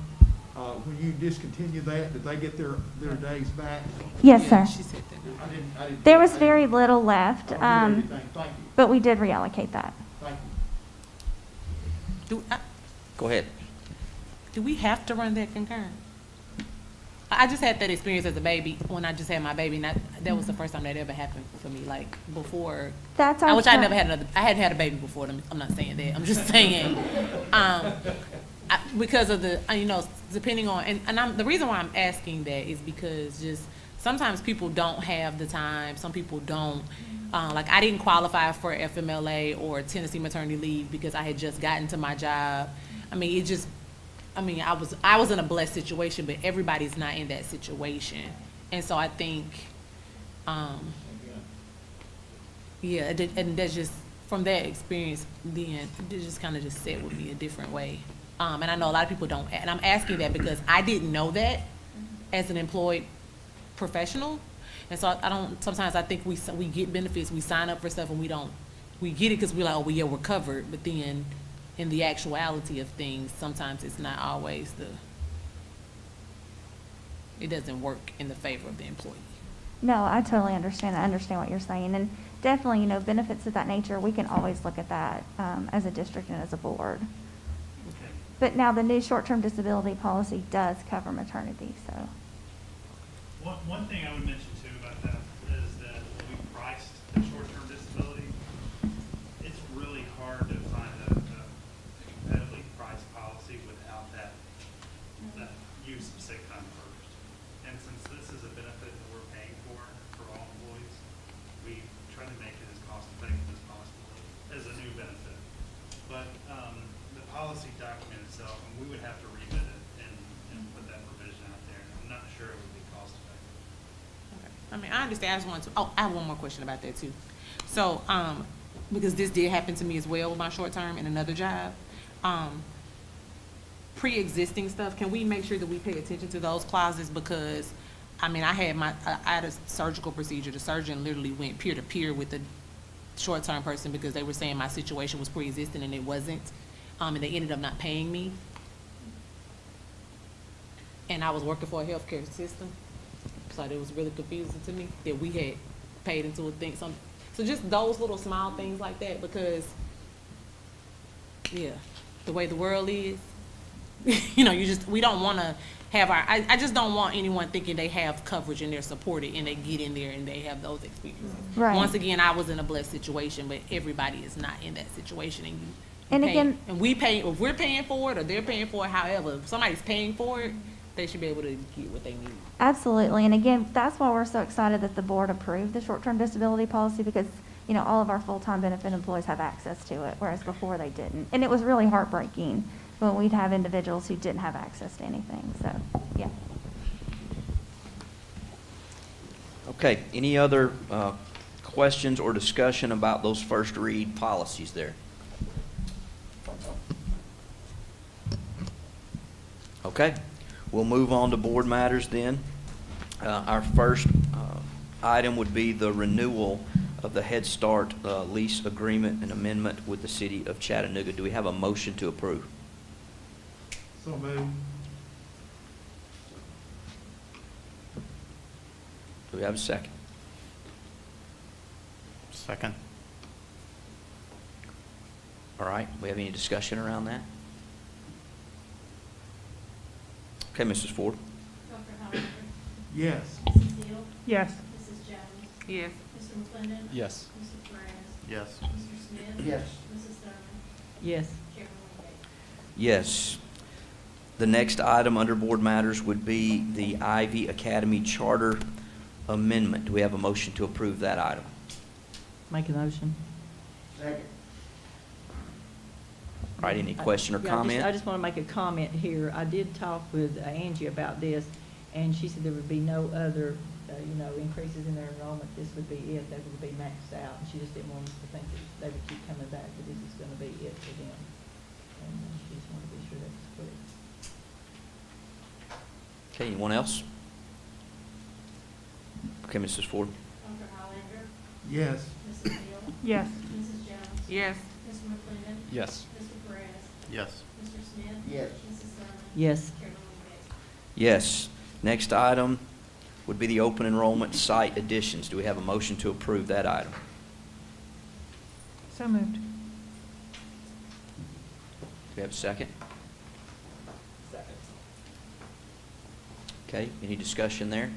when you discontinue that, did they get their days back? Yes, sir. She said that. I didn't. There was very little left, Thank you. but we did reallocate that. Thank you. Go ahead. Do we have to run that concurrent? I just had that experience as a baby when I just had my baby, and that was the first time that ever happened for me. Like before, That's our which I never had another. I hadn't had a baby before. I'm not saying that. I'm just saying because of the depending on and the reason why I'm asking that is because just sometimes people don't have the time. Some people don't. Like I didn't qualify for FMLA or Tennessee maternity leave because I had just gotten to my job. I was in a blessed situation, but everybody's not in that situation. And so I think, and that's just, from that experience, then it just kind of just set with me a different way. And I know a lot of people don't, and I'm asking that because I didn't know that as an employed professional. And so sometimes I think we get benefits, we sign up for stuff and we get it because we're like, oh, well, yeah, we're covered. But then in the actuality of things, sometimes it's not always it doesn't work in the favor of the employee. No, I totally understand. I understand what you're saying. And definitely, benefits of that nature, we can always look at that as a district and as a board. Okay. But now the new short-term disability policy does cover maternity, so. One thing I would mention too about that is that when we priced the short-term disability, it's really hard to find a competitively priced policy without that use of sick time first. And since this is a benefit that we're paying for all employees, we try to make it as cost effective as possible as a new benefit. But the policy document itself, and we would have to rebid it and put that provision out there. I'm not sure it would be cost effective. Okay. I understand. I just wanted to. Oh, I have one more question about that too. So, because this did happen to me as well with my short term in another job. Pre-existing stuff, can we make sure that we pay attention to those clauses? Because, I had a surgical procedure. The surgeon literally went peer-to-peer with the short-term person because they were saying my situation was pre-existing and it wasn't. And they ended up not paying me. And I was working for a healthcare system. So it was really confusing to me that we had paid into a thing. So just those little small things like that, because, yeah, the way the world is, we don't want to have I just don't want anyone thinking they have coverage and they're supported and they get in there and they have those experiences. Right. Once again, I was in a blessed situation, but everybody is not in that situation. And we pay, if we're paying for it or they're paying for it, however, if somebody's paying for it, they should be able to get what they need. Absolutely. And again, that's why we're so excited that the board approved the short-term disability policy because, all of our full-time benefit employees have access to it, whereas before they didn't. And it was really heartbreaking when we'd have individuals who didn't have access to anything. So, yeah. Okay, any other questions or discussion about those first read policies there? Okay, we'll move on to board matters then. Our first item would be the renewal of the Head Start lease agreement and amendment with the City of Chattanooga. Do we have a motion to approve? So moved. Do we have a second? Second. All right, we have any discussion around that? Okay, Mrs. Ford? Dr. Highlander? Yes. Mrs. Hill? Yes. Mrs. Jones? Yes. Mr. McClendon? Yes. Mr. Perez? Yes. Mr. Smith? Yes. Mrs. Thurman? Yes. Chairman Wingate? Yes. The next item under board matters would be the Ivy Academy Charter Amendment. Do we have a motion to approve that item? Make a motion. Second. All right, any question or Yeah, comment? I just want to make a comment here. I did talk with Angie about this, and she said there would be no other, increases in their enrollment. This would be it. They would be maxed out. And she just didn't want us to think that they would keep coming back, but this is going to be it for them. And she just wanted to be sure that was clear. Okay, anyone else? Okay, Mrs. Ford? Dr. Highlander? Yes. Mrs. Hill? Yes. Mrs. Jones? Yes. Mr. McClendon? Yes. Mr. Perez? Yes. Mr. Smith? Yes. Mrs. Thurman? Yes. Chairman Wingate? Yes. Next item would be the open enrollment site additions. Do we have a motion to approve that item? So moved. Do we have a second? Second. Okay, any discussion there?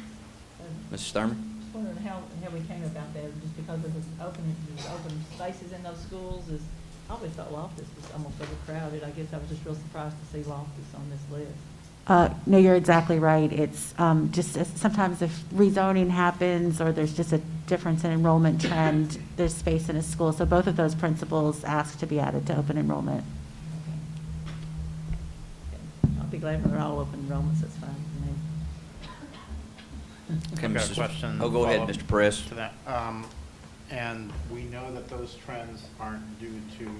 Mrs. Thurman? Just wondering how we came about that, just because of the open spaces in those schools is, I always thought Loftus was almost overcrowded. I guess I was just real surprised to see Loftus on this list. No, you're exactly right. It's sometimes if rezoning happens or there's just a difference in enrollment trend, there's space in a school. So both of those principles ask to be added to open enrollment. Okay. I'll be glad when they're all open enrollments, that's fine with me. Okay, I've got a Mrs. question. Oh, go ahead, follow-up Mr. Perez. To that. And we know that those trends aren't due to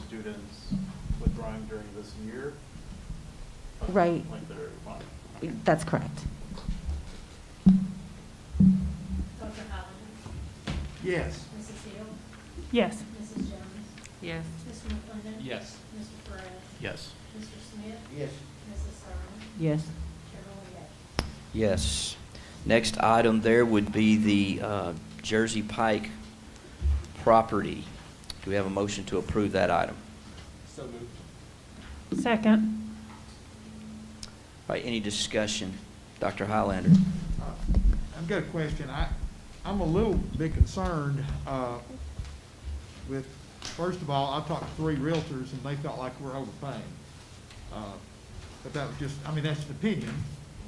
students withdrawing during this year? Right. Like they're, well, That's correct. Dr. Highlander? Yes. Mrs. Hill? Yes. Mrs. Jones? Yes. Mr. McClendon? Yes. Mr. Perez? yes. Mr. Smith? Yes. Mrs. Thurman? Yes. Chairman Wingate? Yes. Next item there would be the Jersey Pike property. Do we have a motion to approve that item? So moved. Second. All right, any discussion? Dr. Highlander? I've got a question. I'm a little bit concerned with, first of all, I talked to 3 realtors and they felt like we're overpaying. But that was just, that's an opinion.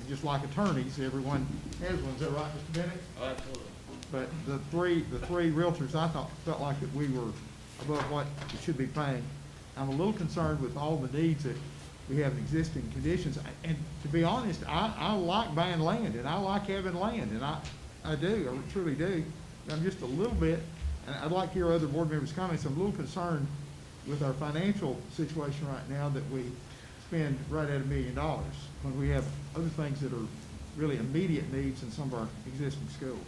And just like attorneys, everyone has one. Is that right, Mr. Bennett? Oh, absolutely. But the three realtors, I felt like that we were above what we should be paying. I'm a little concerned with all the needs that we have in existing conditions. And to be honest, I like buying land and I like having land, and I do, I truly do. I'm just a little bit, and I'd like to hear other board members' comments. I'm a little concerned with our financial situation right now that we spend right at $1 million when we have other things that are really immediate needs in some of our existing schools.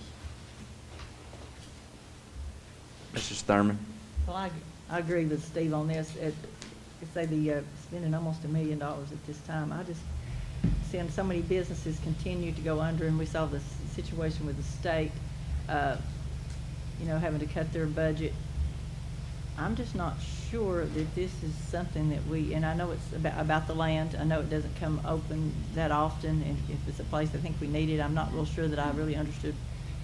Mrs. Thurman? Well, I agree with Steve on this. If they be spending almost $1 million at this time, I just seeing so many businesses continue to go under, and we saw the situation with the state, having to cut their budget. I'm just not sure that this is something that and I know it's about the land. I know it doesn't come open that often, and if it's a place I think we need it, I'm not real sure that I really understood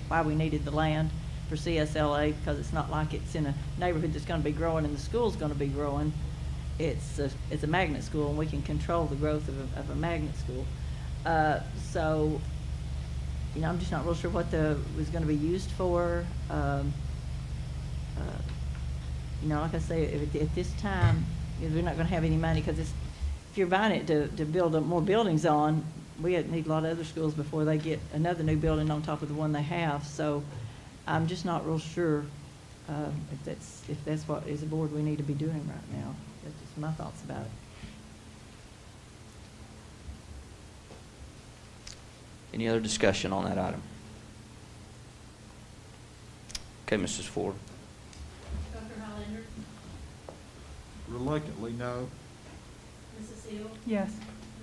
why we needed the land for CSLA, because it's not like it's in a neighborhood that's going to be growing and the school's going to be growing. It's a magnet school, and we can control the growth of a magnet school. So, I'm just not real sure what was going to be used for. Like I say, at this time, we're not going to have any money, because if you're buying it to build more buildings on, we need a lot of other schools before they get another new building on top of the one they have. So I'm just not real sure if that's what, as a board, we need to be doing right now. That's just my thoughts about it. Any other discussion on that item? Okay, Mrs. Ford? Dr. Highlander? Reluctantly, no. Mrs. Hill? Yes.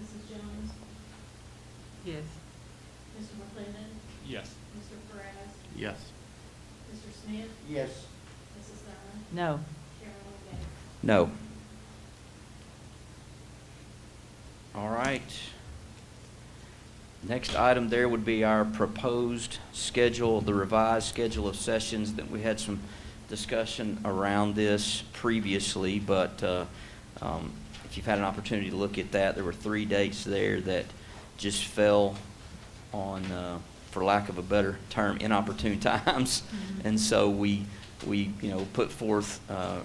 Mrs. Jones? Yes. Mr. McClendon? Yes. Mr. Perez? Yes. Mr. Smith? Yes. Mrs. Thurman? No. Chairman Wingate? No. All right. Next item there would be our proposed schedule, the revised schedule of sessions. That we had some discussion around this previously, but if you've had an opportunity to look at that, there were 3 dates there that just fell on, for lack of a better term, inopportune times. And so we put forth,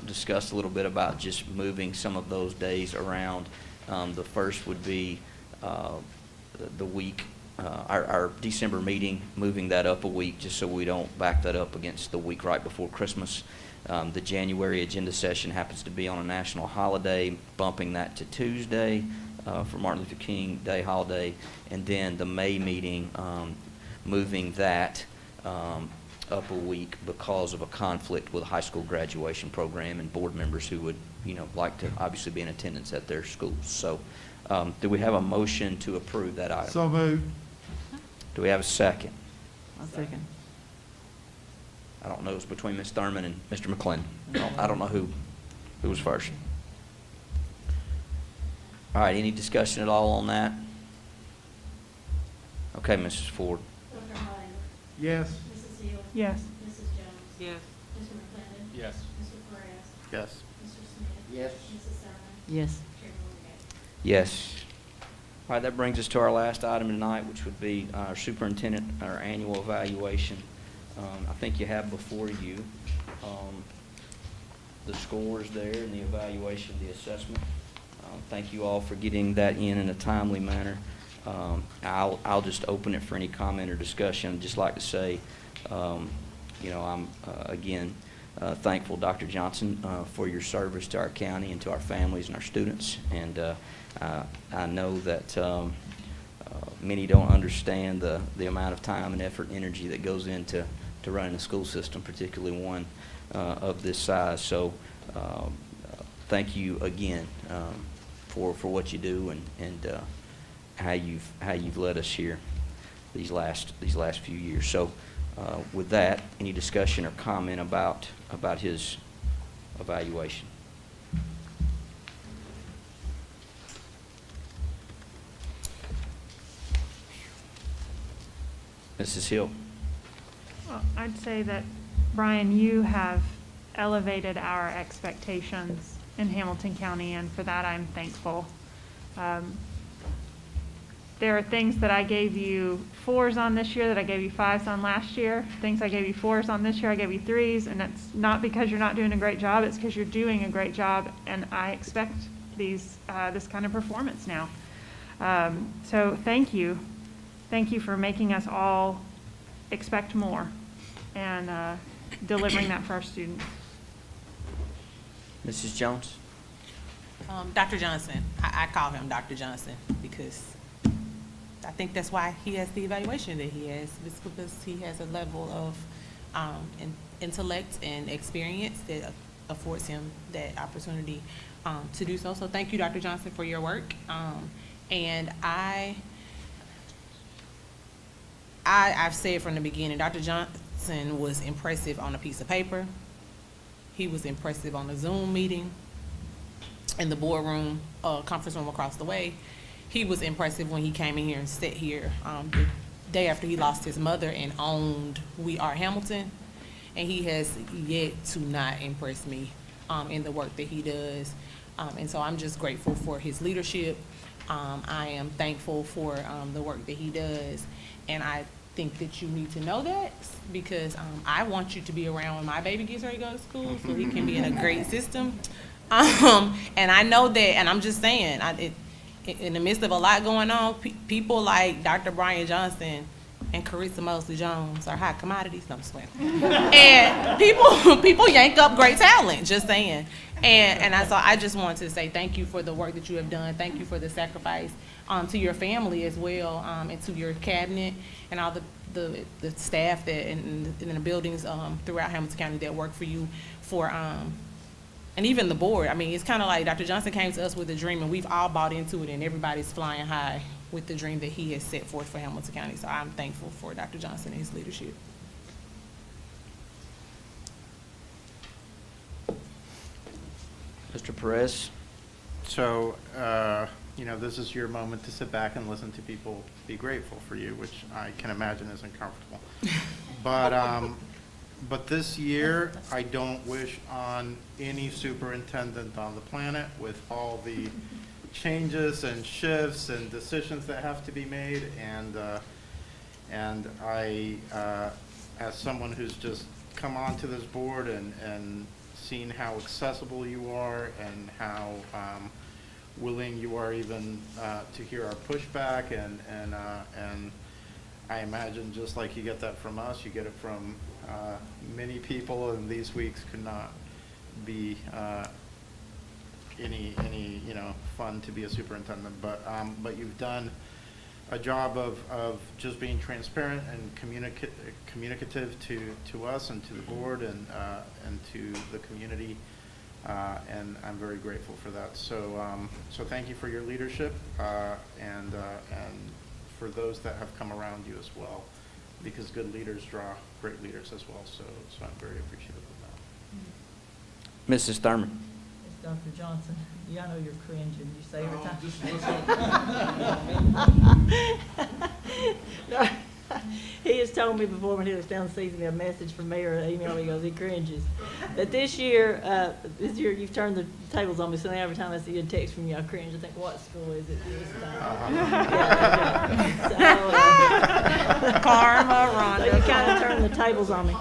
discussed a little bit about just moving some of those days around. The first would be the week, our December meeting, moving that up a week just so we don't back that up against the week right before Christmas. The January agenda session happens to be on a national holiday, bumping that to Tuesday for Martin Luther King Day holiday. And then the May meeting, moving that up a week because of a conflict with a high school graduation program and board members who would, like to obviously be in attendance at their schools. So do we have a motion to approve that item? So moved. Do we have a second? I'll second. I don't know. It's between Ms. Thurman and Mr. McClendon. I don't know who was first. All right, any discussion at all on that? Okay, Mrs. Ford. Dr. Hyde. Yes. Mrs. Hill. Yes. Mrs. Jones. Yes. Mr. McClendon. Yes. Mr. Perez. Yes. Mr. Smith. Yes. Mrs. Sermon. Yes. Chairman Wingate. Yes. All right, that brings us to our last item tonight, which would be our superintendent, our annual evaluation. I think you have before you the scores there and the evaluation, the assessment. Thank you all for getting that in a timely manner. I'll just open it for any comment or discussion. I'd just like to say, I'm again thankful, Dr. Johnson, for your service to our county and to our families and our students. And I know that many don't understand the amount of time and effort and energy that goes into running a school system, particularly one of this size. So thank you again for what you do and how you've led us here these last few years. So with that, any discussion or comment about his evaluation? Mrs. Hill. Well, I'd say that, Brian, you have elevated our expectations in Hamilton County, and for that I'm thankful. There are things that I gave you 4s on this year that I gave you 5s on last year. Things I gave you 4s on this year, I gave you 3s, and that's not because you're not doing a great job, it's because you're doing a great job, and I expect this kind of performance now. So thank you. Thank you for making us all expect more and delivering that for our students. Mrs. Jones? Dr. Johnson, I call him Dr. Johnson because I think that's why he has the evaluation that he has. It's because he has a level of intellect and experience that affords him that opportunity to do so. So thank you, Dr. Johnson, for your work. And I've said from the beginning, Dr. Johnson was impressive on a piece of paper. He was impressive on the Zoom meeting, in the boardroom, conference room across the way. He was impressive when he came in here and sat here the day after he lost his mother and owned We Are Hamilton. And he has yet to not impress me in the work that he does. And so I'm just grateful for his leadership. I am thankful for the work that he does. And I think that you need to know that because I want you to be around when my baby gets ready to go to school so he can be in a great system. And I know that, and I'm just saying, in the midst of a lot going on, people like Dr. Brian Johnson and Carissa Mosley Jones are hot commodities. No, I'm just playing. And people yank up great talent, just saying. And so I just wanted to say thank you for the work that you have done. Thank you for the sacrifice to your family as well, and to your cabinet and all the staff that in the buildings throughout Hamilton County that work for you and even the board. I mean, it's kind of like Dr. Johnson came to us with a dream, and we've all bought into it, and everybody's flying high with the dream that he has set forth for Hamilton County. So I'm thankful for Dr. Johnson and his leadership. Mr. Perez? So, you know, this is your moment to sit back and listen to people be grateful for you, which I can imagine isn't comfortable. But this year, I don't wish on any superintendent on the planet with all the changes and shifts and decisions that have to be made. And I, as someone who's just come onto this board and seen how accessible you are and how willing you are even to hear our pushback, and I imagine just like you get that from us, you get it from many people, and these weeks could not be any you know, fun to be a superintendent. But you've done a job of just being transparent and communicative to us and to the board and to the community, and I'm very grateful for that. So thank you for your leadership, and for those that have come around you as well, because good leaders draw great leaders as well. So I'm very appreciative of that. Mrs. Thurman. Dr. Johnson, yeah, I know you're cringing, you say every time. He has told me before when he was down sees me a message from me or an email, he goes, he cringes. But this year you've turned the tables on me, so every time I see a text from you, I cringe. I think, what school is it this time? Karma, Rhonda. So you kind of turned the tables on me.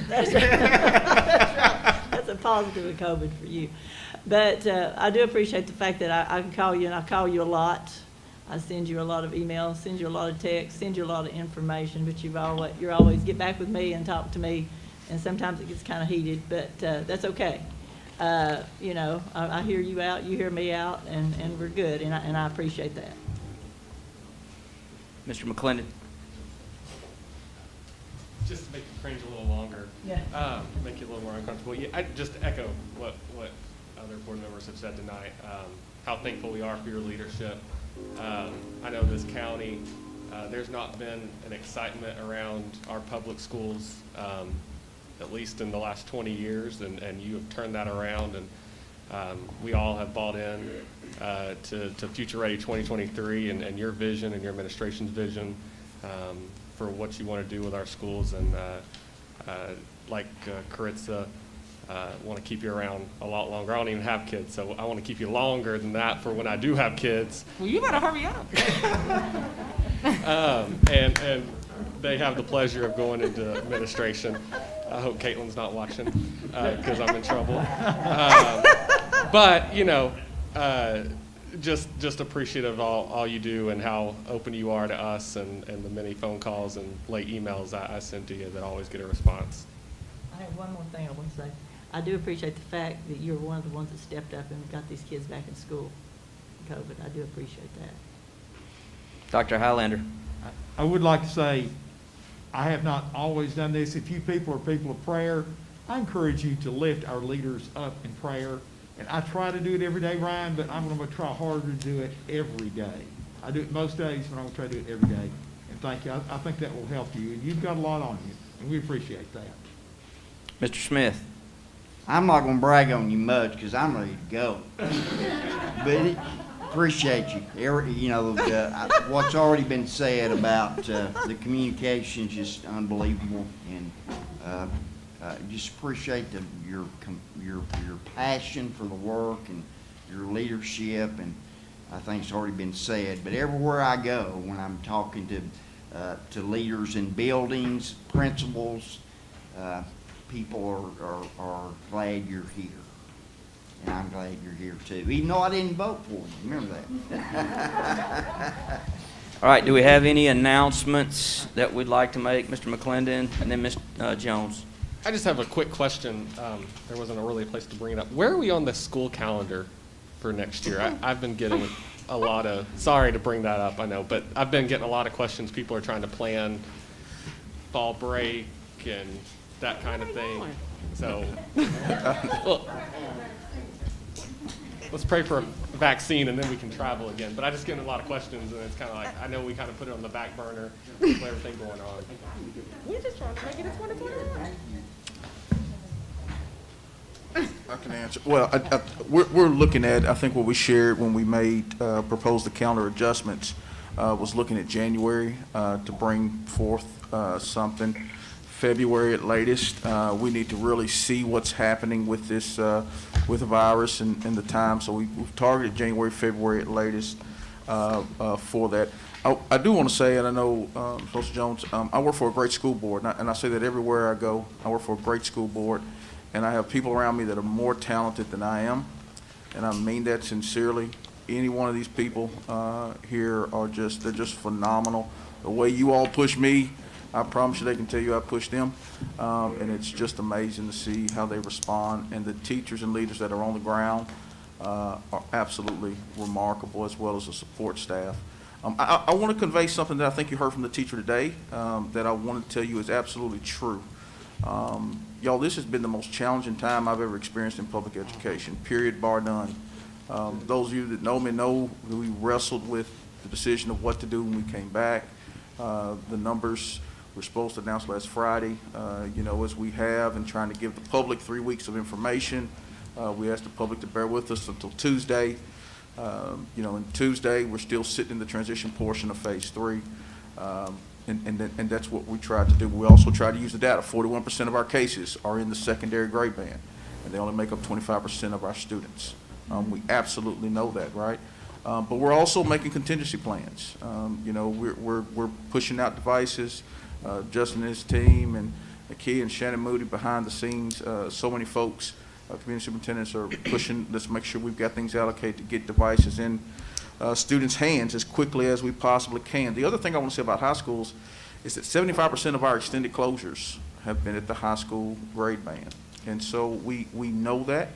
That's right. That's a positive of COVID for you. But I do appreciate the fact that I can call you, and I call you a lot. I send you a lot of emails, send you a lot of texts, send you a lot of information, but you're always get back with me and talk to me, and sometimes it gets kind of heated, but that's okay. You know, I hear you out, you hear me out, and we're good, and I appreciate that. Mr. McClendon. Just to make you cringe a little longer. Yeah. Make you a little more uncomfortable. Yeah, I just echo what other board members have said tonight. How thankful we are for your leadership. I know this county, there's not been an excitement around our public schools, at least in the last 20 years, and you have turned that around, and we all have bought in to Future Ready 2023 and your vision and your administration's vision for what you want to do with our schools. And like Caritza, want to keep you around a lot longer. I don't even have kids, so I want to keep you longer than that for when I do have kids. Well, you better hurry up. And they have the pleasure of going into administration. I hope Caitlin's not watching because I'm in trouble. But, you know, just appreciative of all you do and how open you are to us and the many phone calls and late emails I send to you that always get a response. I have one more thing I want to say. I do appreciate the fact that you're one of the ones that stepped up and got these kids back in school in COVID. I do appreciate that. Dr. Highlander. I would like to say, I have not always done this. If you people are people of prayer, I encourage you to lift our leaders up in prayer. And I try to do it every day, Ryan, but I'm going to try harder to do it every day. I do it most days, but I'm going to try to do it every day. And thank you. I think that will help you. And you've got a lot on you, and we appreciate that. Mr. Smith. I'm not going to brag on you much because I'm ready to go. But appreciate you. You know, what's already been said about the communication is just unbelievable, and just appreciate your passion for the work and your leadership, and I think it's already been said. But everywhere I go, when I'm talking to leaders in buildings, principals, people are glad you're here. And I'm glad you're here too, even though I didn't vote for you. Remember that. All right, do we have any announcements that we'd like to make, Mr. McClendon, and then Ms. Jones? I just have a quick question. There wasn't really a place to bring it up. Where are we on the school calendar for next year? I've been getting a lot of, sorry to bring that up, I know, but I've been getting a lot of questions. People are trying to plan fall break and that kind of thing. So, well, let's pray for a vaccine and then we can travel again. But I just get a lot of questions, and it's kind of like, I know we kind of put it on the back burner with everything going on. We're just trying to make it a 2021. I can answer. Well, we're looking at, I think what we shared when we made, proposed the calendar adjustments, was looking at January to bring forth something. February at latest. We need to really see what's happening with this, with the virus and the time. So we've targeted January, February at latest for that. I do want to say, and I know, Mr. Jones, I work for a great school board, and I say that everywhere I go. I work for a great school board, and I have people around me that are more talented than I am, and I mean that sincerely. Any one of these people here are they're just phenomenal. The way you all push me, I promise you they can tell you I push them, and it's just amazing to see how they respond, and the teachers and leaders that are on the ground are absolutely remarkable, as well as the support staff. I want to convey something that I think you heard from the teacher today that I want to tell you is absolutely true. Y'all, this has been the most challenging time I've ever experienced in public education, period, bar none. Those of you that know me know that we wrestled with the decision of what to do when we came back. The numbers we're supposed to announce last Friday, as we have, and trying to give the public 3 weeks of information. We asked the public to bear with us until Tuesday. And Tuesday, we're still sitting in the transition portion of phase 3. And that's what we tried to do. We also tried to use the data. 41% of our cases are in the secondary grade band, and they only make up 25% of our students. We absolutely know that, right? But we're also making contingency plans. We're pushing out devices. Justin and his team, and Key and Shannon Moody behind the scenes, so many folks, community superintendents are pushing. Let's make sure we've got things allocated to get devices in students' hands as quickly as we possibly can. The other thing I want to say about high schools is that 75% of our extended closures have been at the high school grade band, and so we know that.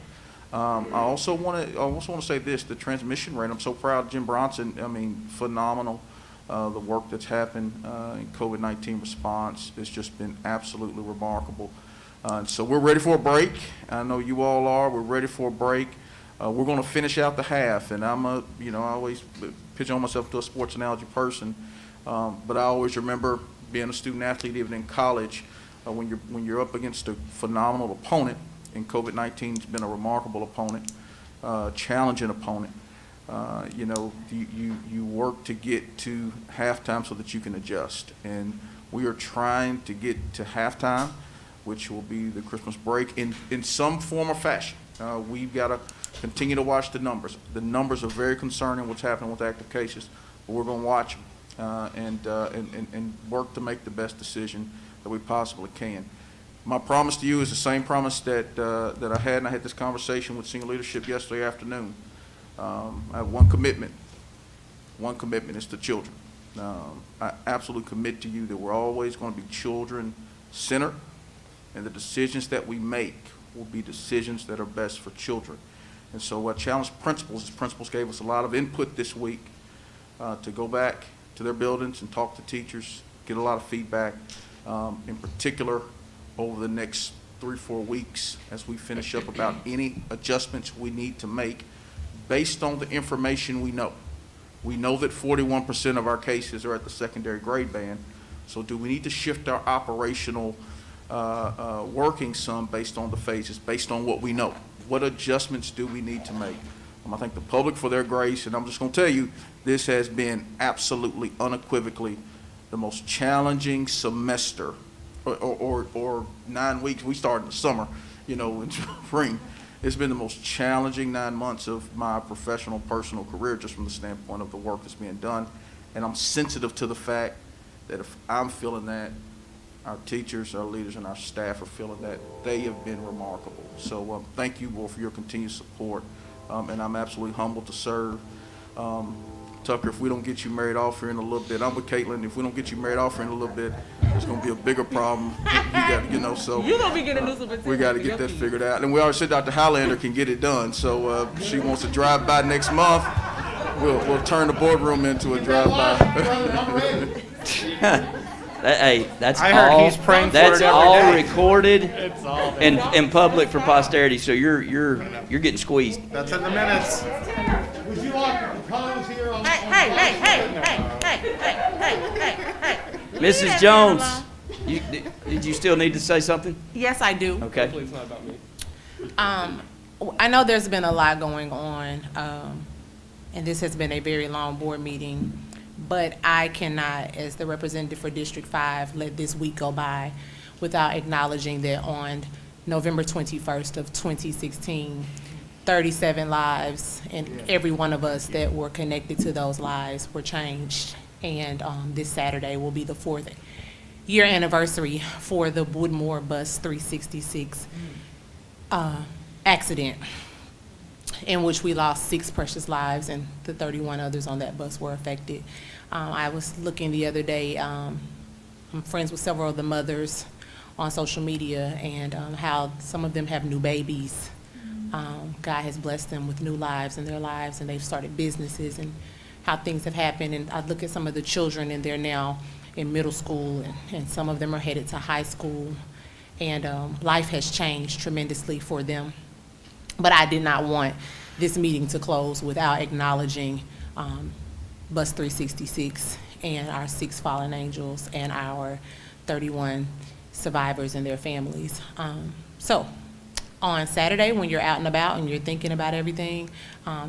I also want to say this: the transmission rate. I'm so proud of Jim Bronson. I mean, phenomenal. The work that's happened in COVID-19 response has just been absolutely remarkable. So we're ready for a break. I know you all are. We're ready for a break. We're going to finish out the half, and I always pigeon myself to a sports analogy person, but I always remember being a student athlete, even in college, when you're up against a phenomenal opponent, and COVID-19's been a remarkable opponent, challenging opponent. You work to get to halftime so that you can adjust. And we are trying to get to halftime, which will be the Christmas break, in some form or fashion. We've got to continue to watch the numbers. The numbers are very concerning, what's happening with active cases, but we're going to watch them and work to make the best decision that we possibly can. My promise to you is the same promise that I had, and I had this conversation with senior leadership yesterday afternoon. I have one commitment. One commitment is to children. I absolutely commit to you that we're always going to be children-centered, and the decisions that we make will be decisions that are best for children. And so I challenge principals, as principals gave us a lot of input this week, to go back to their buildings and talk to teachers, get a lot of feedback, in particular over the next 3-4 weeks as we finish up about any adjustments we need to make based on the information we know. We know that 41% of our cases are at the secondary grade band, so do we need to shift our operational working some based on the phases, based on what we know? What adjustments do we need to make? I thank the public for their grace, and I'm just going to tell you, this has been absolutely, unequivocally the most challenging semester, or 9 weeks. We started in the summer, in spring. It's been the most challenging 9 months of my professional, personal career, just from the standpoint of the work that's being done. And I'm sensitive to the fact that if I'm feeling that, our teachers, our leaders, and our staff are feeling that. They have been remarkable. So thank you all for your continued support. And I'm absolutely humbled to serve. Tucker, if we don't get you married off here in a little bit, I'm with Caitlin. If we don't get you married off here in a little bit, there's going to be a bigger problem. So You're going to be getting a new we got to get that figured out. And we already said Dr. Highlander can get it done. So she wants to drive by next month. We'll turn the boardroom into a drive-by. Hey, that's I heard all. he's praying for That's it every all day. recorded It's all in public for posterity. So you're getting squeezed. That's in the minutes. Would you like to propose here on? Mrs. Jones, did you still need to say something? Yes, I do. Okay. Hopefully it's not about me. I know there's been a lot going on, and this has been a very long board meeting, but I cannot, as the representative for District 5, let this week go by without acknowledging that on November 21st of 2016, 37 lives, and every one of us that were connected to those lives were changed. And this Saturday will be the 4th year anniversary for the Woodmore Bus 366 accident, in which we lost 6 precious lives and the 31 others on that bus were affected. I was looking the other day, I'm friends with several of the mothers on social media, and how some of them have new babies. God has blessed them with new lives in their lives, and they've started businesses, and how things have happened. And I look at some of the children, and they're now in middle school, and some of them are headed to high school, and life has changed tremendously for them. But I did not want this meeting to close without acknowledging Bus 366 and our 6 fallen angels and our 31 survivors and their families. So on Saturday, when you're out and about and you're thinking about everything,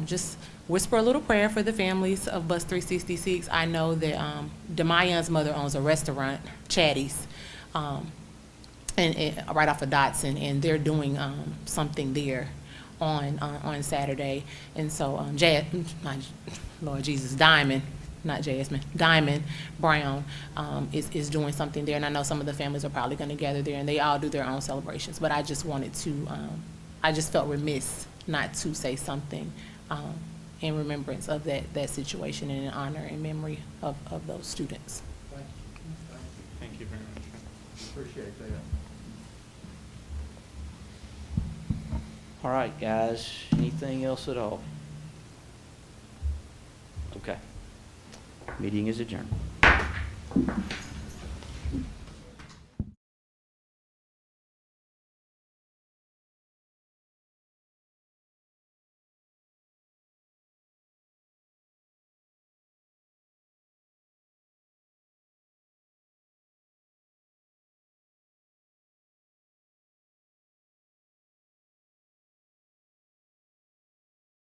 just whisper a little prayer for the families of Bus 366. I know that Demayan's mother owns a restaurant, Chatty's, and right off of Dotson, and they're doing something there on Saturday. And so Lord Jesus, Diamond, not Jasmine, Diamond Brown is doing something there. And I know some of the families are probably going to gather there, and they all do their own celebrations. But I just wanted to, I just felt remiss not to say something in remembrance of that situation and in honor and memory of those students. Thank you very much. Appreciate that. All right, guys, anything else at all? Okay. Meeting is adjourned.